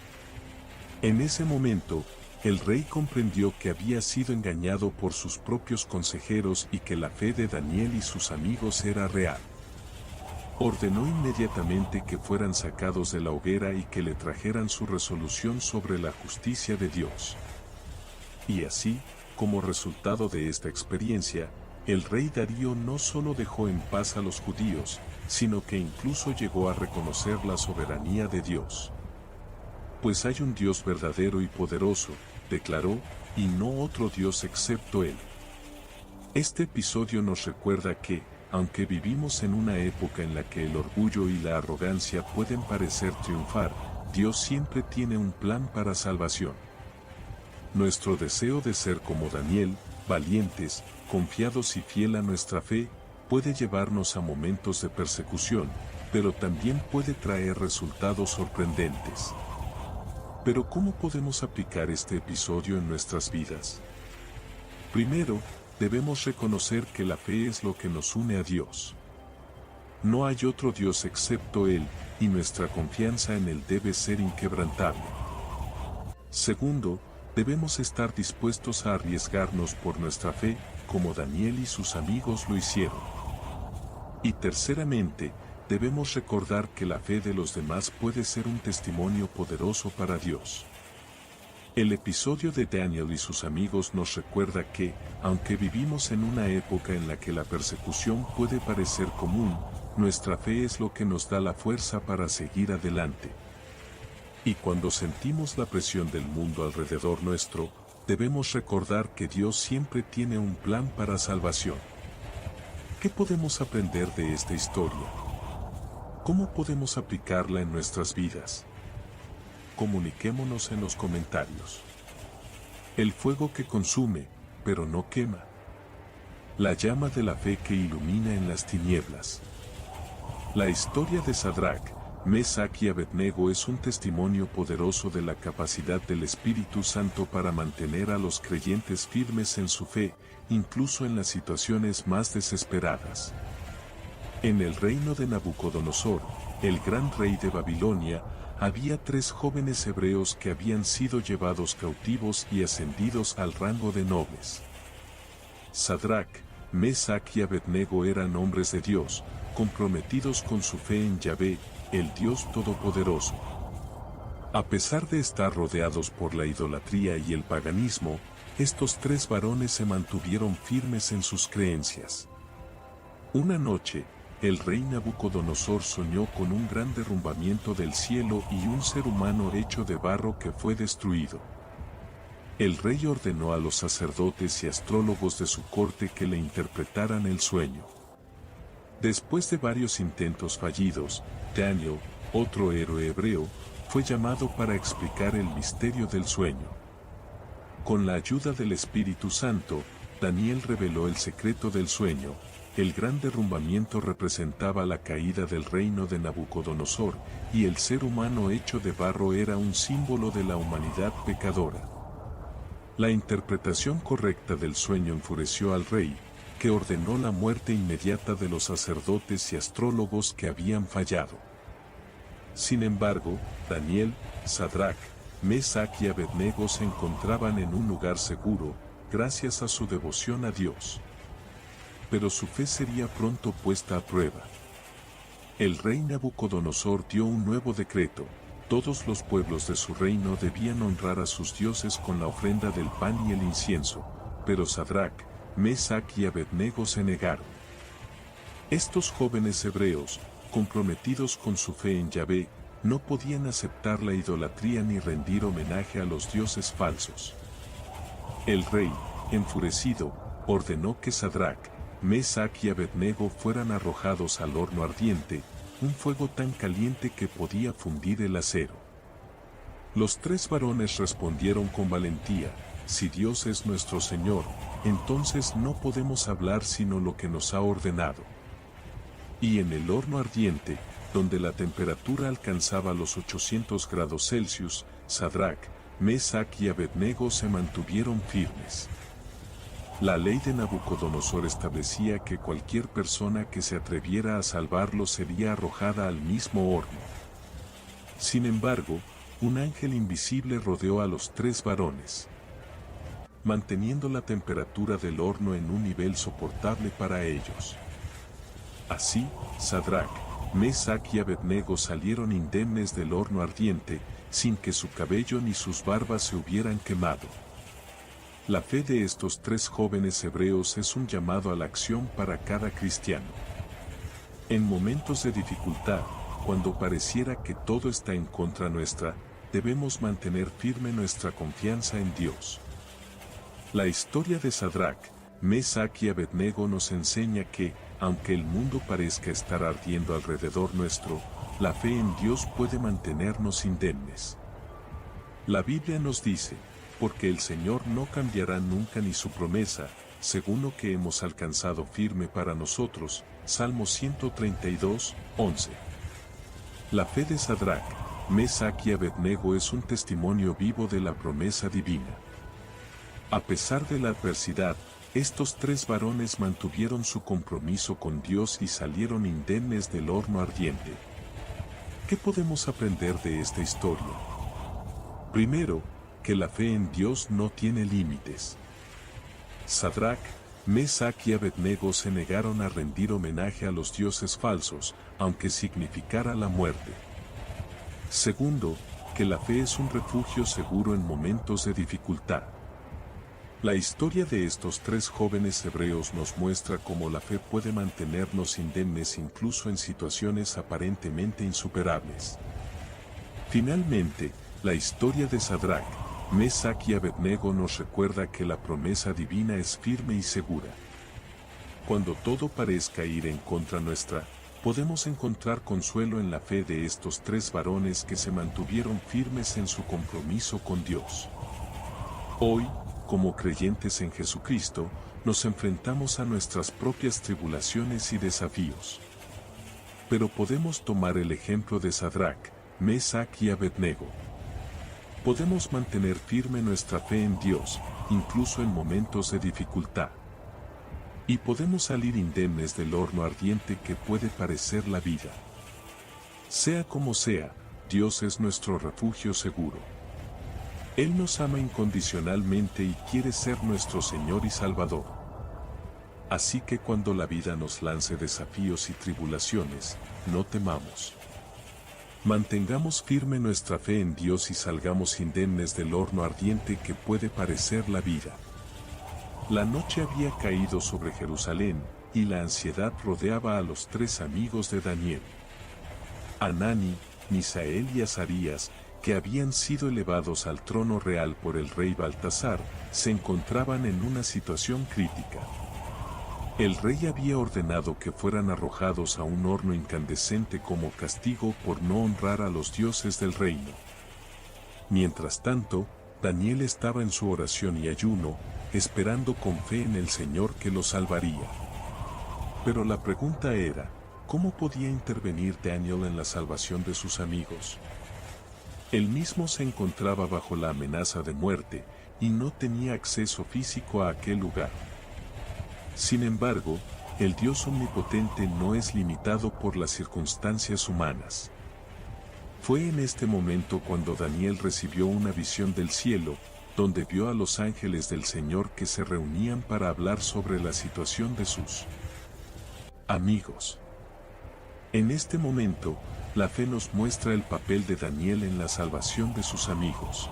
En ese momento, el rey comprendió que había sido engañado por sus propios consejeros y que la fe de Daniel y sus amigos era real. Ordenó inmediatamente que fueran sacados de la hoguera y que le trajeran su resolución sobre la justicia de Dios. Y así, como resultado de esta experiencia, el rey Darío no solo dejó en paz a los judíos, sino que incluso llegó a reconocer la soberanía de Dios. Pues hay un Dios verdadero y poderoso, declaró, y no otro Dios excepto Él. Este episodio nos recuerda que, aunque vivimos en una época en la que el orgullo y la arrogancia pueden parecer triunfar, Dios siempre tiene un plan para salvación. Nuestro deseo de ser como Daniel, valientes, confiados y fiel a nuestra fe, puede llevarnos a momentos de persecución, pero también puede traer resultados sorprendentes. Pero ¿cómo podemos aplicar este episodio en nuestras vidas? Primero, debemos reconocer que la fe es lo que nos une a Dios. No hay otro Dios excepto Él, y nuestra confianza en Él debe ser inquebrantable. Segundo, debemos estar dispuestos a arriesgarnos por nuestra fe, como Daniel y sus amigos lo hicieron. Y terceramente, debemos recordar que la fe de los demás puede ser un testimonio poderoso para Dios. El episodio de Daniel y sus amigos nos recuerda que, aunque vivimos en una época en la que la persecución puede parecer común, nuestra fe es lo que nos da la fuerza para seguir adelante. Y cuando sentimos la presión del mundo alrededor nuestro, debemos recordar que Dios siempre tiene un plan para salvación. ¿Qué podemos aprender de esta historia? ¿Cómo podemos aplicarla en nuestras vidas? Comuniquémonos en los comentarios. El fuego que consume, pero no quema. La llama de la fe que ilumina en las tinieblas. La historia de Sadrach, Mesach y Abednego es un testimonio poderoso de la capacidad del Espíritu Santo para mantener a los creyentes firmes en su fe, incluso en las situaciones más desesperadas. En el reino de Nabucodonosor, el gran rey de Babilonia, había 3 jóvenes hebreos que habían sido llevados cautivos y ascendidos al rango de nobles. Sadrach, Mesach y Abednego eran hombres de Dios, comprometidos con su fe en Yahvé, el Dios Todopoderoso. A pesar de estar rodeados por la idolatría y el paganismo, estos 3 varones se mantuvieron firmes en sus creencias. Una noche, el rey Nabucodonosor soñó con un gran derrumbamiento del cielo y un ser humano hecho de barro que fue destruido. El rey ordenó a los sacerdotes y astrólogos de su corte que le interpretaran el sueño. Después de varios intentos fallidos, Daniel, otro héroe hebreo, fue llamado para explicar el misterio del sueño. Con la ayuda del Espíritu Santo, Daniel reveló el secreto del sueño. El gran derrumbamiento representaba la caída del reino de Nabucodonosor, y el ser humano hecho de barro era un símbolo de la humanidad pecadora. La interpretación correcta del sueño enfureció al rey, que ordenó la muerte inmediata de los sacerdotes y astrólogos que habían fallado. Sin embargo, Daniel, Sadrach, Mesach y Abednego se encontraban en un lugar seguro, gracias a su devoción a Dios. Pero su fe sería pronto puesta a prueba. El rey Nabucodonosor dio un nuevo decreto: todos los pueblos de su reino debían honrar a sus dioses con la ofrenda del pan y el incienso, pero Sadrach, Mesach y Abednego se negaron. Estos jóvenes hebreos, comprometidos con su fe en Yahvé, no podían aceptar la idolatría ni rendir homenaje a los dioses falsos. El rey, enfurecido, ordenó que Sadrach, Mesach y Abednego fueran arrojados al horno ardiente, un fuego tan caliente que podía fundir el acero. Los 3 varones respondieron con valentía: si Dios es nuestro Señor, entonces no podemos hablar sino lo que nos ha ordenado. Y en el horno ardiente, donde la temperatura alcanzaba los 800 grados Celsius, Sadrach, Mesach y Abednego se mantuvieron firmes. La ley de Nabucodonosor establecía que cualquier persona que se atreviera a salvarlo sería arrojada al mismo horno. Sin embargo, un ángel invisible rodeó a los 3 varones, manteniendo la temperatura del horno en un nivel soportable para ellos. Así, Sadrach, Mesach y Abednego salieron indemnes del horno ardiente, sin que su cabello ni sus barbas se hubieran quemado. La fe de estos 3 jóvenes hebreos es un llamado a la acción para cada cristiano. En momentos de dificultad, cuando pareciera que todo está en contra nuestra, debemos mantener firme nuestra confianza en Dios. La historia de Sadrach, Mesach y Abednego nos enseña que, aunque el mundo parezca estar ardiendo alrededor nuestro, la fe en Dios puede mantenernos indemnes. La Biblia nos dice: porque el Señor no cambiará nunca ni su promesa, según lo que hemos alcanzado firme para nosotros. Salmo 132, 11. La fe de Sadrac, Mesach y Abednego es un testimonio vivo de la promesa divina. A pesar de la adversidad, estos tres varones mantuvieron su compromiso con Dios y salieron indemnes del horno ardiente. ¿Qué podemos aprender de esta historia? Primero, que la fe en Dios no tiene límites. Sadrac, Mesach y Abednego se negaron a rendir homenaje a los dioses falsos, aunque significara la muerte. Segundo, que la fe es un refugio seguro en momentos de dificultad. La historia de estos tres jóvenes hebreos nos muestra cómo la fe puede mantenernos indemnes incluso en situaciones aparentemente insuperables. Finalmente, la historia de Sadrac, Mesach y Abednego nos recuerda que la promesa divina es firme y segura. Cuando todo parezca ir en contra nuestra, podemos encontrar consuelo en la fe de estos tres varones que se mantuvieron firmes en su compromiso con Dios. Hoy, como creyentes en Jesucristo, nos enfrentamos a nuestras propias tribulaciones y desafíos. Pero podemos tomar el ejemplo de Sadrac, Mesach y Abednego. Podemos mantener firme nuestra fe en Dios, incluso en momentos de dificultad. Y podemos salir indemnes del horno ardiente que puede parecer la vida. Sea como sea, Dios es nuestro refugio seguro. Él nos ama incondicionalmente y quiere ser nuestro Señor y Salvador. Así que cuando la vida nos lance desafíos y tribulaciones, no temamos. Mantengamos firme nuestra fe en Dios y salgamos indemnes del horno ardiente que puede parecer la vida. La noche había caído sobre Jerusalén, y la ansiedad rodeaba a los tres amigos de Daniel. Anani, Misael y Azarías, que habían sido elevados al trono real por el rey Baltasar, se encontraban en una situación crítica. El rey había ordenado que fueran arrojados a un horno incandescente como castigo por no honrar a los dioses del reino. Mientras tanto, Daniel estaba en su oración y ayuno, esperando con fe en el Señor que lo salvaría. Pero la pregunta era, ¿cómo podía intervenir Daniel en la salvación de sus amigos? Él mismo se encontraba bajo la amenaza de muerte, y no tenía acceso físico a aquel lugar. Sin embargo, el Dios omnipotente no es limitado por las circunstancias humanas. Fue en este momento cuando Daniel recibió una visión del cielo, donde vio a los ángeles del Señor que se reunían para hablar sobre la situación de sus amigos. En este momento, la fe nos muestra el papel de Daniel en la salvación de sus amigos.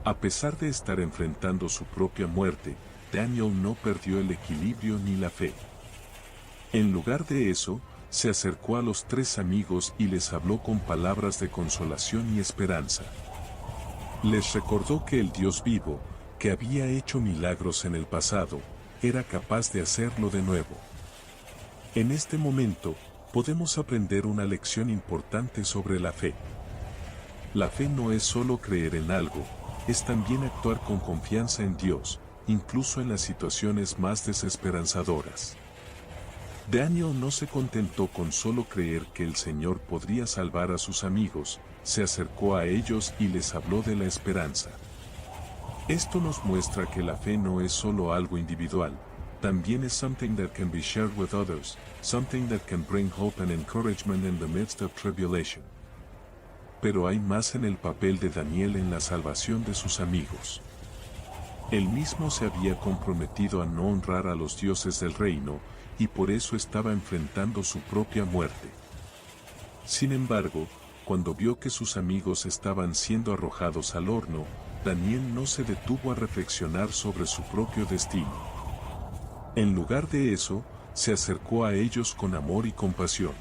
A pesar de estar enfrentando su propia muerte, Daniel no perdió el equilibrio ni la fe. En lugar de eso, se acercó a los tres amigos y les habló con palabras de consolación y esperanza. Les recordó que el Dios vivo, que había hecho milagros en el pasado, era capaz de hacerlo de nuevo. En este momento, podemos aprender una lección importante sobre la fe. La fe no es solo creer en algo, es también actuar con confianza en Dios, incluso en las situaciones más desesperanzadoras. Daniel no se contentó con solo creer que el Señor podría salvar a sus amigos, se acercó a ellos y les habló de la esperanza. Esto nos muestra que la fe no es solo algo individual, también es something that can be shared with others, something that can bring hope and encouragement in the midst of tribulation. Pero hay más en el papel de Daniel en la salvación de sus amigos. Él mismo se había comprometido a no honrar a los dioses del reino, y por eso estaba enfrentando su propia muerte. Sin embargo, cuando vio que sus amigos estaban siendo arrojados al horno, Daniel no se detuvo a reflexionar sobre su propio destino. En lugar de eso, se acercó a ellos con amor y compasión.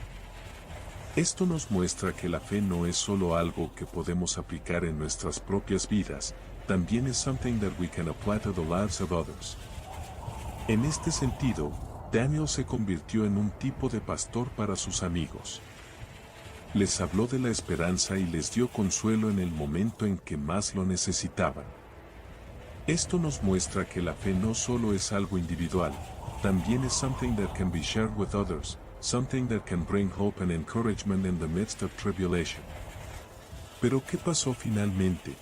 Esto nos muestra que la fe no es solo algo que podemos aplicar en nuestras propias vidas, también es something that we can apply to the lives of others. En este sentido, Daniel se convirtió en un tipo de pastor para sus amigos. Les habló de la esperanza y les dio consuelo en el momento en que más lo necesitaban. Esto nos muestra que la fe no solo es algo individual, también es something that can be shared with others, something that can bring hope and encouragement in the midst of tribulation. Pero ¿qué pasó finalmente?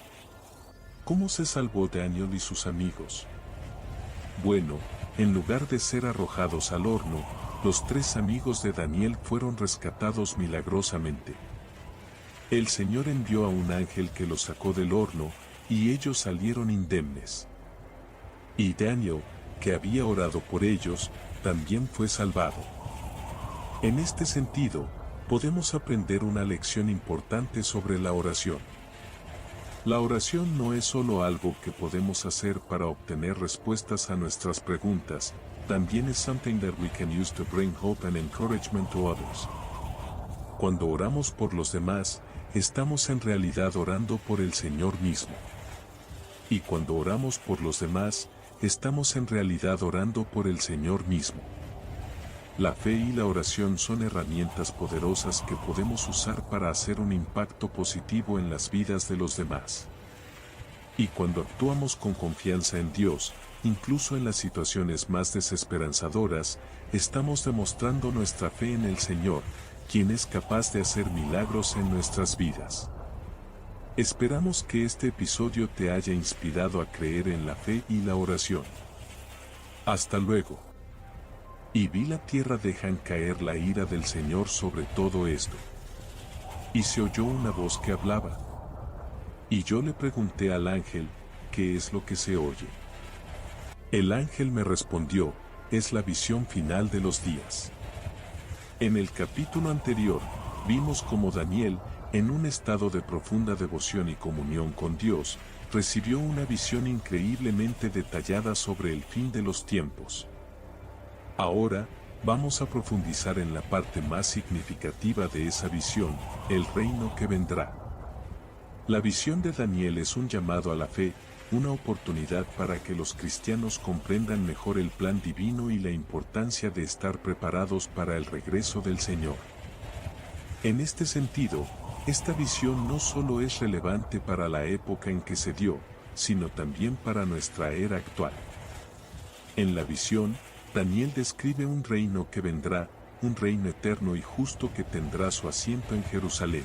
¿Cómo se salvó Daniel y sus amigos? Bueno, en lugar de ser arrojados al horno, los 3 amigos de Daniel fueron rescatados milagrosamente. El Señor envió a un ángel que los sacó del horno, y ellos salieron indemnes. Y Daniel, que había orado por ellos, también fue salvado. En este sentido, podemos aprender una lección importante sobre la oración. La oración no es solo algo que podemos hacer para obtener respuestas a nuestras preguntas, también es something that we can use to bring hope and encouragement to others. Cuando oramos por los demás, estamos en realidad orando por el Señor mismo. Y cuando oramos por los demás, estamos en realidad orando por el Señor mismo. La fe y la oración son herramientas poderosas que podemos usar para hacer un impacto positivo en las vidas de los demás. Y cuando actuamos con confianza en Dios, incluso en las situaciones más desesperanzadoras, estamos demostrando nuestra fe en el Señor, quien es capaz de hacer milagros en nuestras vidas. Esperamos que este episodio te haya inspirado a creer en la fe y la oración. Hasta luego. Y vi la tierra dejan caer la ira del Señor sobre todo esto. Y se oyó una voz que hablaba. Y yo le pregunté al ángel, ¿qué es lo que se oye? El ángel me respondió, es la visión final de los días. En el capítulo anterior, vimos cómo Daniel, en un estado de profunda devoción y comunión con Dios, recibió una visión increíblemente detallada sobre el fin de los tiempos. Ahora, vamos a profundizar en la parte más significativa de esa visión, el reino que vendrá. La visión de Daniel es un llamado a la fe, una oportunidad para que los cristianos comprendan mejor el plan divino y la importancia de estar preparados para el regreso del Señor. En este sentido, esta visión no solo es relevante para la época en que se dio, sino también para nuestra era actual. En la visión, Daniel describe un reino que vendrá, un reino eterno y justo que tendrá su asiento en Jerusalén.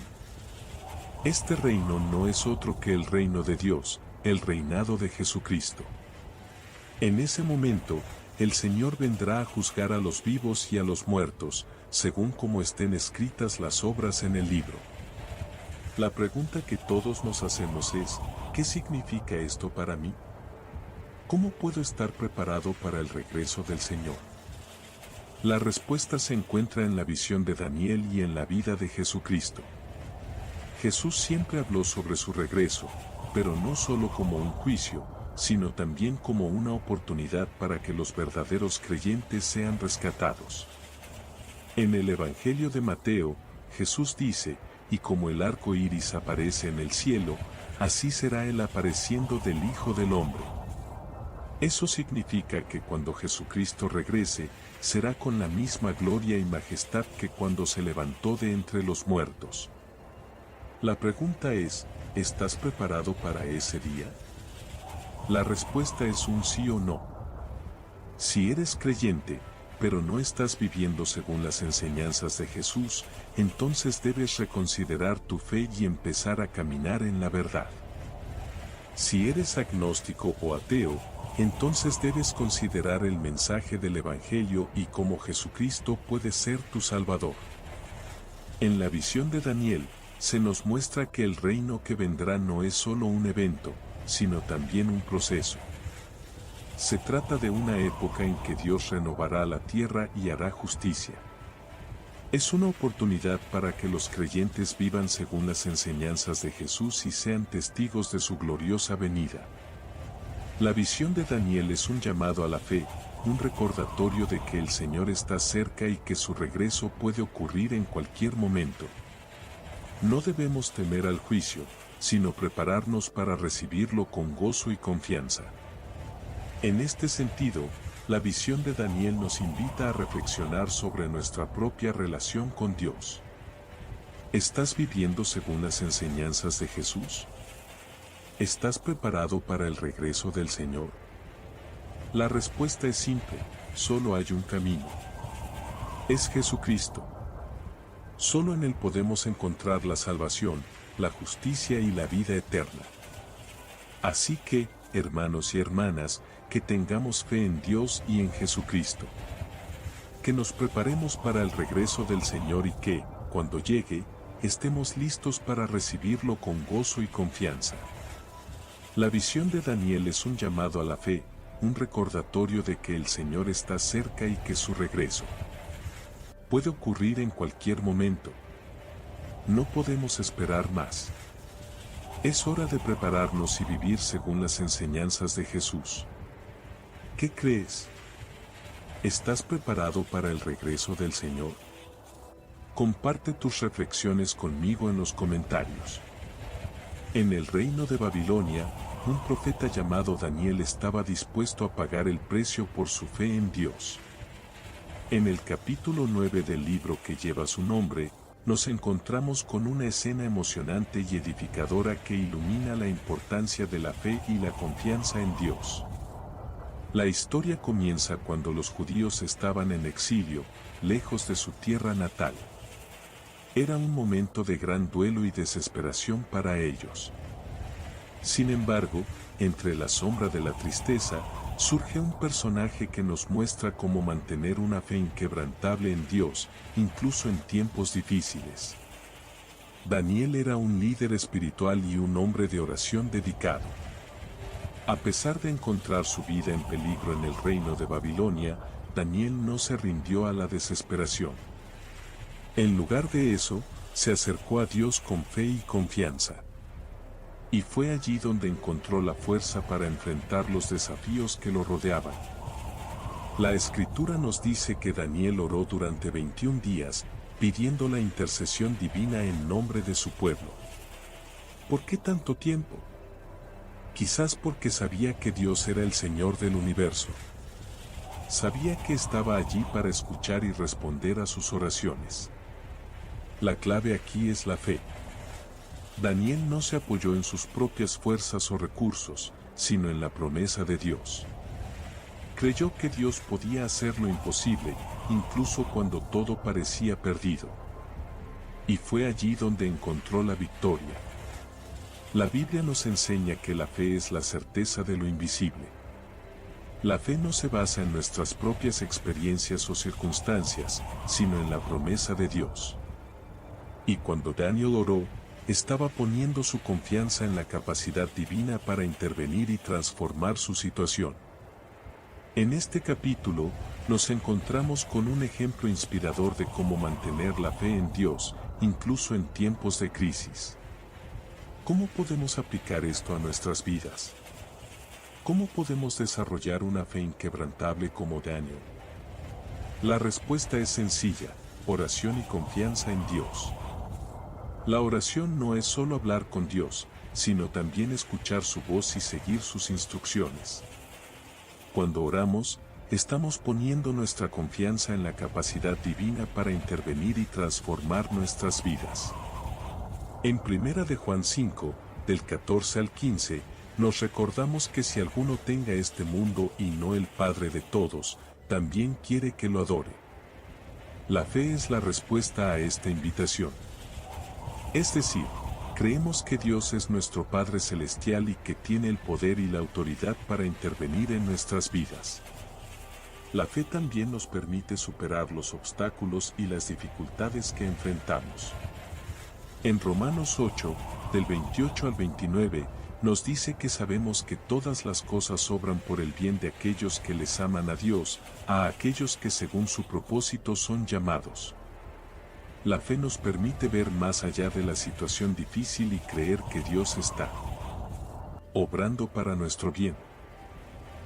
Este reino no es otro que el reino de Dios, el reinado de Jesucristo. En ese momento, el Señor vendrá a juzgar a los vivos y a los muertos, según como estén escritas las obras en el libro. La pregunta que todos nos hacemos es, ¿qué significa esto para mí? ¿Cómo puedo estar preparado para el regreso del Señor? La respuesta se encuentra en la visión de Daniel y en la vida de Jesucristo. Jesús siempre habló sobre su regreso, pero no solo como un juicio, sino también como una oportunidad para que los verdaderos creyentes sean rescatados. En el Evangelio de Mateo, Jesús dice, y como el arco iris aparece en el cielo, así será el apareciendo del Hijo del Hombre. Eso significa que cuando Jesucristo regrese, será con la misma gloria y majestad que cuando se levantó de entre los muertos. La pregunta es, ¿estás preparado para ese día? La respuesta es un sí o no. Si eres creyente, pero no estás viviendo según las enseñanzas de Jesús, entonces debes reconsiderar tu fe y empezar a caminar en la verdad. Si eres agnóstico o ateo, entonces debes considerar el mensaje del Evangelio y cómo Jesucristo puede ser tu Salvador. En la visión de Daniel, se nos muestra que el reino que vendrá no es solo un evento, sino también un proceso. Se trata de una época en que Dios renovará la tierra y hará justicia. Es una oportunidad para que los creyentes vivan según las enseñanzas de Jesús y sean testigos de su gloriosa venida. La visión de Daniel es un llamado a la fe, un recordatorio de que el Señor está cerca y que su regreso puede ocurrir en cualquier momento. No debemos temer al juicio, sino prepararnos para recibirlo con gozo y confianza. En este sentido, la visión de Daniel nos invita a reflexionar sobre nuestra propia relación con Dios. ¿Estás viviendo según las enseñanzas de Jesús? ¿Estás preparado para el regreso del Señor? La respuesta es simple, solo hay un camino. Es Jesucristo. Solo en Él podemos encontrar la salvación, la justicia y la vida eterna. Así que, hermanos y hermanas, que tengamos fe en Dios y en Jesucristo. Que nos preparemos para el regreso del Señor y que, cuando llegue, estemos listos para recibirlo con gozo y confianza. La visión de Daniel es un llamado a la fe, un recordatorio de que el Señor está cerca y que su regreso puede ocurrir en cualquier momento. No podemos esperar más. Es hora de prepararnos y vivir según las enseñanzas de Jesús. ¿Qué crees? ¿Estás preparado para el regreso del Señor? Comparte tus reflexiones conmigo en los comentarios. En el reino de Babilonia, un profeta llamado Daniel estaba dispuesto a pagar el precio por su fe en Dios. En el capítulo 9 del libro que lleva su nombre, nos encontramos con una escena emocionante y edificadora que ilumina la importancia de la fe y la confianza en Dios. La historia comienza cuando los judíos estaban en exilio, lejos de su tierra natal. Era un momento de gran duelo y desesperación para ellos. Sin embargo, entre la sombra de la tristeza, surge un personaje que nos muestra cómo mantener una fe inquebrantable en Dios, incluso en tiempos difíciles. Daniel era un líder espiritual y un hombre de oración dedicado. A pesar de encontrar su vida en peligro en el reino de Babilonia, Daniel no se rindió a la desesperación. En lugar de eso, se acercó a Dios con fe y confianza. Y fue allí donde encontró la fuerza para enfrentar los desafíos que lo rodeaban. La Escritura nos dice que Daniel oró durante 21 días, pidiendo la intercesión divina en nombre de su pueblo. ¿Por qué tanto tiempo? Quizás porque sabía que Dios era el Señor del universo. Sabía que estaba allí para escuchar y responder a sus oraciones. La clave aquí es la fe. Daniel no se apoyó en sus propias fuerzas o recursos, sino en la promesa de Dios. Creyó que Dios podía hacer lo imposible, incluso cuando todo parecía perdido. Y fue allí donde encontró la victoria. La Biblia nos enseña que la fe es la certeza de lo invisible. La fe no se basa en nuestras propias experiencias o circunstancias, sino en la promesa de Dios. Y cuando Daniel oró, estaba poniendo su confianza en la capacidad divina para intervenir y transformar su situación. En este capítulo, nos encontramos con un ejemplo inspirador de cómo mantener la fe en Dios, incluso en tiempos de crisis. ¿Cómo podemos aplicar esto a nuestras vidas? ¿Cómo podemos desarrollar una fe inquebrantable como Daniel? La respuesta es sencilla: oración y confianza en Dios. La oración no es solo hablar con Dios, sino también escuchar su voz y seguir sus instrucciones. Cuando oramos, estamos poniendo nuestra confianza en la capacidad divina para intervenir y transformar nuestras vidas. En 1 de Juan 5, del 14 al 15, nos recordamos que si alguno tenga este mundo y no el Padre de todos, también quiere que lo adore. La fe es la respuesta a esta invitación. Es decir, creemos que Dios es nuestro Padre Celestial y que tiene el poder y la autoridad para intervenir en nuestras vidas. La fe también nos permite superar los obstáculos y las dificultades que enfrentamos. En Romanos 8, del 28 al 29, nos dice que sabemos que todas las cosas obran por el bien de aquellos que les aman a Dios, a aquellos que según su propósito son llamados. La fe nos permite ver más allá de la situación difícil y creer que Dios está obrando para nuestro bien.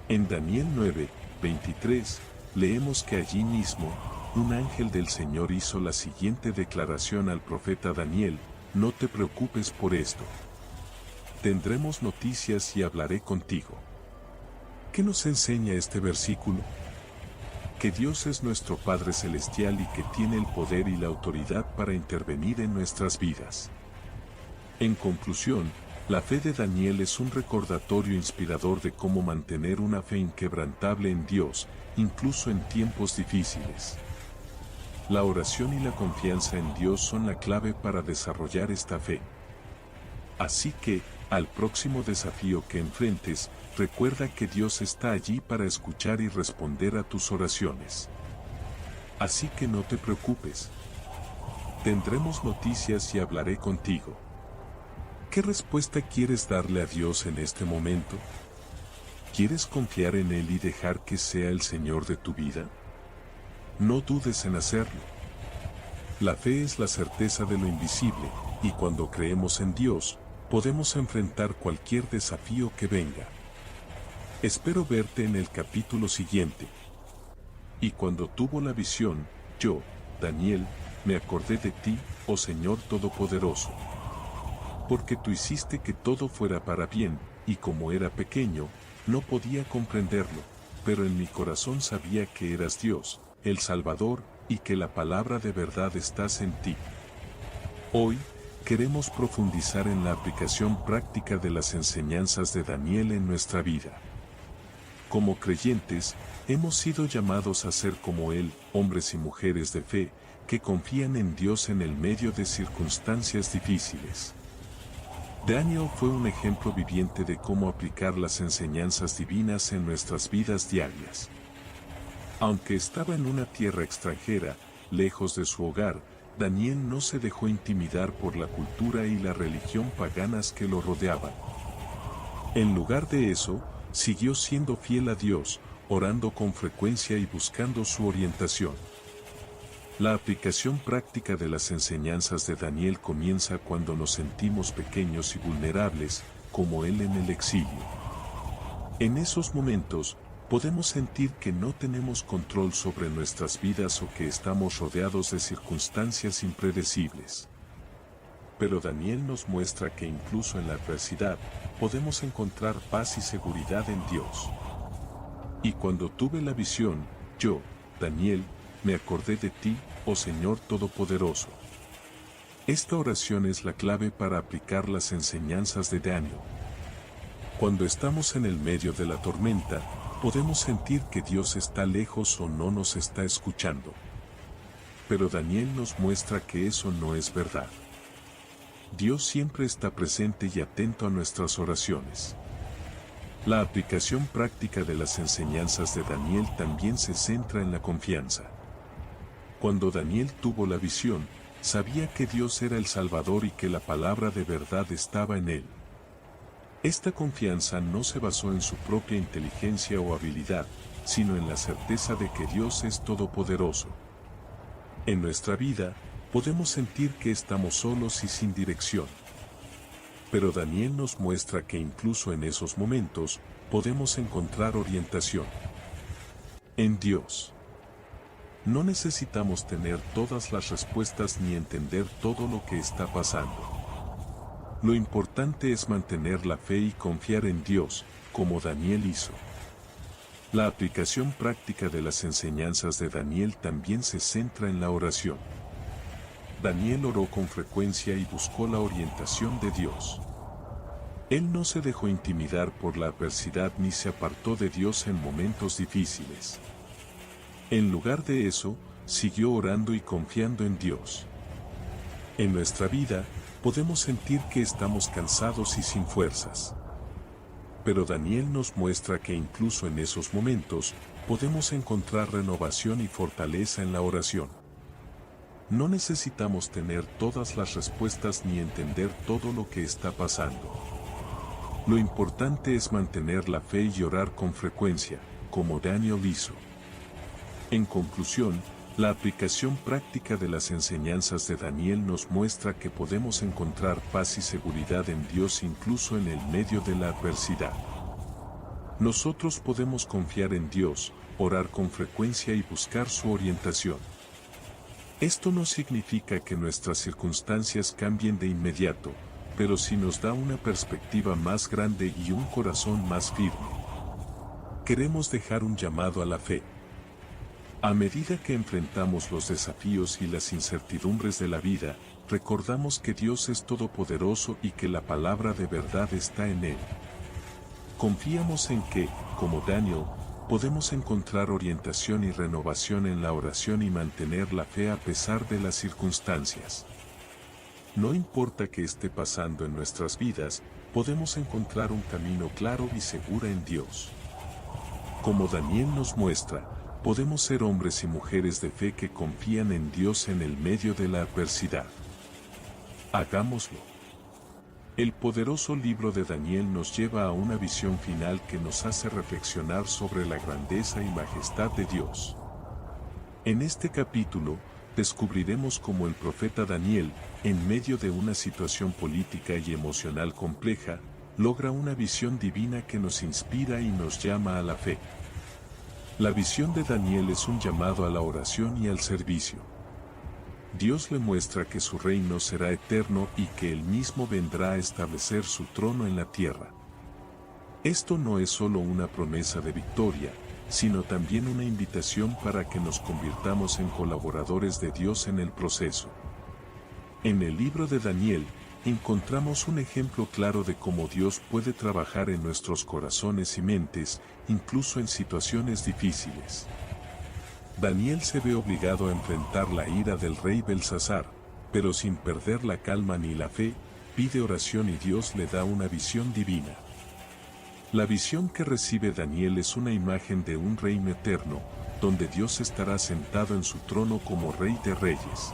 En Daniel 9, 23, leemos que allí mismo, un ángel del Señor hizo la siguiente declaración al profeta Daniel: no te preocupes por esto. Tendremos noticias y hablaré contigo. ¿Qué nos enseña este versículo? Que Dios es nuestro Padre Celestial y que tiene el poder y la autoridad para intervenir en nuestras vidas. En conclusión, La fe de Daniel es un recordatorio inspirador de cómo mantener una fe inquebrantable en Dios, incluso en tiempos difíciles. La oración y la confianza en Dios son la clave para desarrollar esta fe. Así que, al próximo desafío que enfrentes, recuerda que Dios está allí para escuchar y responder a tus oraciones. Así que no te preocupes. Tendremos noticias y hablaré contigo. ¿Qué respuesta quieres darle a Dios en este momento? ¿Quieres confiar en Él y dejar que sea el Señor de tu vida? No dudes en hacerlo. La fe es la certeza de lo invisible, y cuando creemos en Dios, podemos enfrentar cualquier desafío que venga. Espero verte en el capítulo siguiente. Y cuando tuvo la visión, yo, Daniel, me acordé de ti, oh Señor Todopoderoso. Porque tú hiciste que todo fuera para bien, y como era pequeño, no podía comprenderlo, pero en mi corazón sabía que eras Dios, el Salvador, y que la palabra de verdad estás en ti. Hoy, queremos profundizar en la aplicación práctica de las enseñanzas de Daniel en nuestra vida. Como creyentes, hemos sido llamados a ser como Él, hombres y mujeres de fe, que confían en Dios en el medio de circunstancias difíciles. Daniel fue un ejemplo viviente de cómo aplicar las enseñanzas divinas en nuestras vidas diarias. Aunque estaba en una tierra extranjera, lejos de su hogar, Daniel no se dejó intimidar por la cultura y la religión paganas que lo rodeaban. En lugar de eso, siguió siendo fiel a Dios, orando con frecuencia y buscando su orientación. La aplicación práctica de las enseñanzas de Daniel comienza cuando nos sentimos pequeños y vulnerables, como él en el exilio. En esos momentos, podemos sentir que no tenemos control sobre nuestras vidas o que estamos rodeados de circunstancias impredecibles. Pero Daniel nos muestra que incluso en la adversidad, podemos encontrar paz y seguridad en Dios. Y cuando tuve la visión, yo, Daniel, me acordé de ti, oh Señor Todopoderoso. Esta oración es la clave para aplicar las enseñanzas de Daniel. Cuando estamos en el medio de la tormenta, podemos sentir que Dios está lejos o no nos está escuchando. Pero Daniel nos muestra que eso no es verdad. Dios siempre está presente y atento a nuestras oraciones. La aplicación práctica de las enseñanzas de Daniel también se centra en la confianza. Cuando Daniel tuvo la visión, sabía que Dios era el Salvador y que la palabra de verdad estaba en él. Esta confianza no se basó en su propia inteligencia o habilidad, sino en la certeza de que Dios es todopoderoso. En nuestra vida, podemos sentir que estamos solos y sin dirección. Pero Daniel nos muestra que incluso en esos momentos, podemos encontrar orientación en Dios. No necesitamos tener todas las respuestas ni entender todo lo que está pasando. Lo importante es mantener la fe y confiar en Dios, como Daniel hizo. La aplicación práctica de las enseñanzas de Daniel también se centra en la oración. Daniel oró con frecuencia y buscó la orientación de Dios. Él no se dejó intimidar por la adversidad ni se apartó de Dios en momentos difíciles. En lugar de eso, siguió orando y confiando en Dios. En nuestra vida, podemos sentir que estamos cansados y sin fuerzas. Pero Daniel nos muestra que incluso en esos momentos, podemos encontrar renovación y fortaleza en la oración. No necesitamos tener todas las respuestas ni entender todo lo que está pasando. Lo importante es mantener la fe y orar con frecuencia, como Daniel hizo. En conclusión, la aplicación práctica de las enseñanzas de Daniel nos muestra que podemos encontrar paz y seguridad en Dios incluso en el medio de la adversidad. Nosotros podemos confiar en Dios, orar con frecuencia y buscar su orientación. Esto no significa que nuestras circunstancias cambien de inmediato, pero sí nos da una perspectiva más grande y un corazón más firme. Queremos dejar un llamado a la fe. A medida que enfrentamos los desafíos y las incertidumbres de la vida, recordamos que Dios es todopoderoso y que la palabra de verdad está en Él. Confiamos en que, como Daniel, podemos encontrar orientación y renovación en la oración y mantener la fe a pesar de las circunstancias. No importa qué esté pasando en nuestras vidas, podemos encontrar un camino claro y seguro en Dios. Como Daniel nos muestra, podemos ser hombres y mujeres de fe que confían en Dios en el medio de la adversidad. Hagámoslo. El poderoso libro de Daniel nos lleva a una visión final que nos hace reflexionar sobre la grandeza y majestad de Dios. En este capítulo, descubriremos cómo el profeta Daniel, en medio de una situación política y emocional compleja, logra una visión divina que nos inspira y nos llama a la fe. La visión de Daniel es un llamado a la oración y al servicio. Dios le muestra que su reino será eterno y que Él mismo vendrá a establecer su trono en la tierra. Esto no es solo una promesa de victoria, sino también una invitación para que nos convirtamos en colaboradores de Dios en el proceso. En el libro de Daniel, encontramos un ejemplo claro de cómo Dios puede trabajar en nuestros corazones y mentes, incluso en situaciones difíciles. Daniel se ve obligado a enfrentar la ira del rey Belsasar, pero sin perder la calma ni la fe, pide oración y Dios le da una visión divina. La visión que recibe Daniel es una imagen de un reino eterno, donde Dios estará sentado en su trono como Rey de Reyes.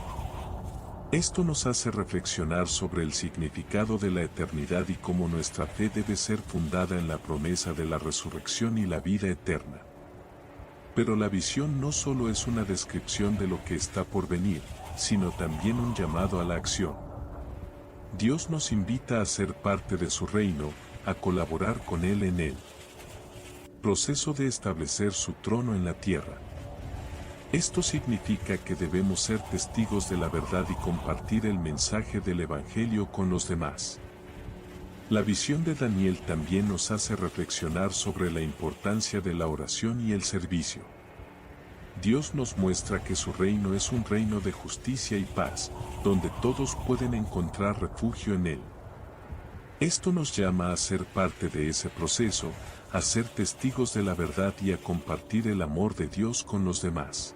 Esto nos hace reflexionar sobre el significado de la eternidad y cómo nuestra fe debe ser fundada en la promesa de la resurrección y la vida eterna. Pero la visión no solo es una descripción de lo que está por venir, sino también un llamado a la acción. Dios nos invita a ser parte de su reino, a colaborar con Él en el proceso de establecer su trono en la tierra. Esto significa que debemos ser testigos de la verdad y compartir el mensaje del Evangelio con los demás. La visión de Daniel también nos hace reflexionar sobre la importancia de la oración y el servicio. Dios nos muestra que su reino es un reino de justicia y paz, donde todos pueden encontrar refugio en Él. Esto nos llama a ser parte de ese proceso, a ser testigos de la verdad y a compartir el amor de Dios con los demás.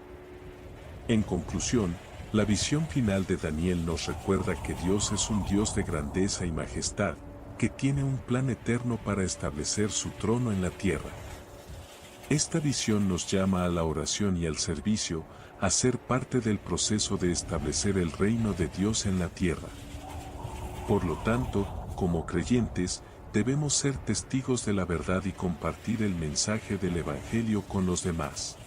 En conclusión, la visión final de Daniel nos recuerda que Dios es un Dios de grandeza y majestad, que tiene un plan eterno para establecer su trono en la tierra. Esta visión nos llama a la oración y al servicio, a ser parte del proceso de establecer el reino de Dios en la tierra. Por lo tanto, como creyentes, debemos ser testigos de la verdad y compartir el mensaje del Evangelio con los demás.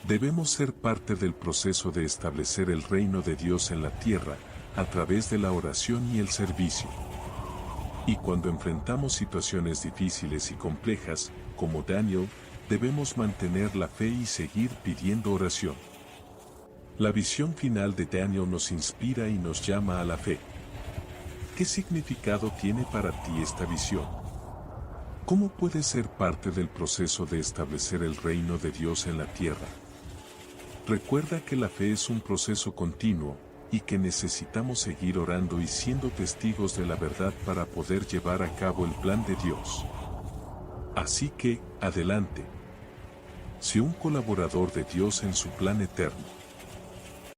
Debemos ser parte del proceso de establecer el reino de Dios en la tierra, a través de la oración y el servicio. Y cuando enfrentamos situaciones difíciles y complejas, como Daniel, debemos mantener la fe y seguir pidiendo oración. La visión final de Daniel nos inspira y nos llama a la fe. ¿Qué significado tiene para ti esta visión? ¿Cómo puedes ser parte del proceso de establecer el reino de Dios en la tierra? Recuerda que la fe es un proceso continuo, y que necesitamos seguir orando y siendo testigos de la verdad para poder llevar a cabo el plan de Dios. Así que, adelante. Sé un colaborador de Dios en su plan eterno.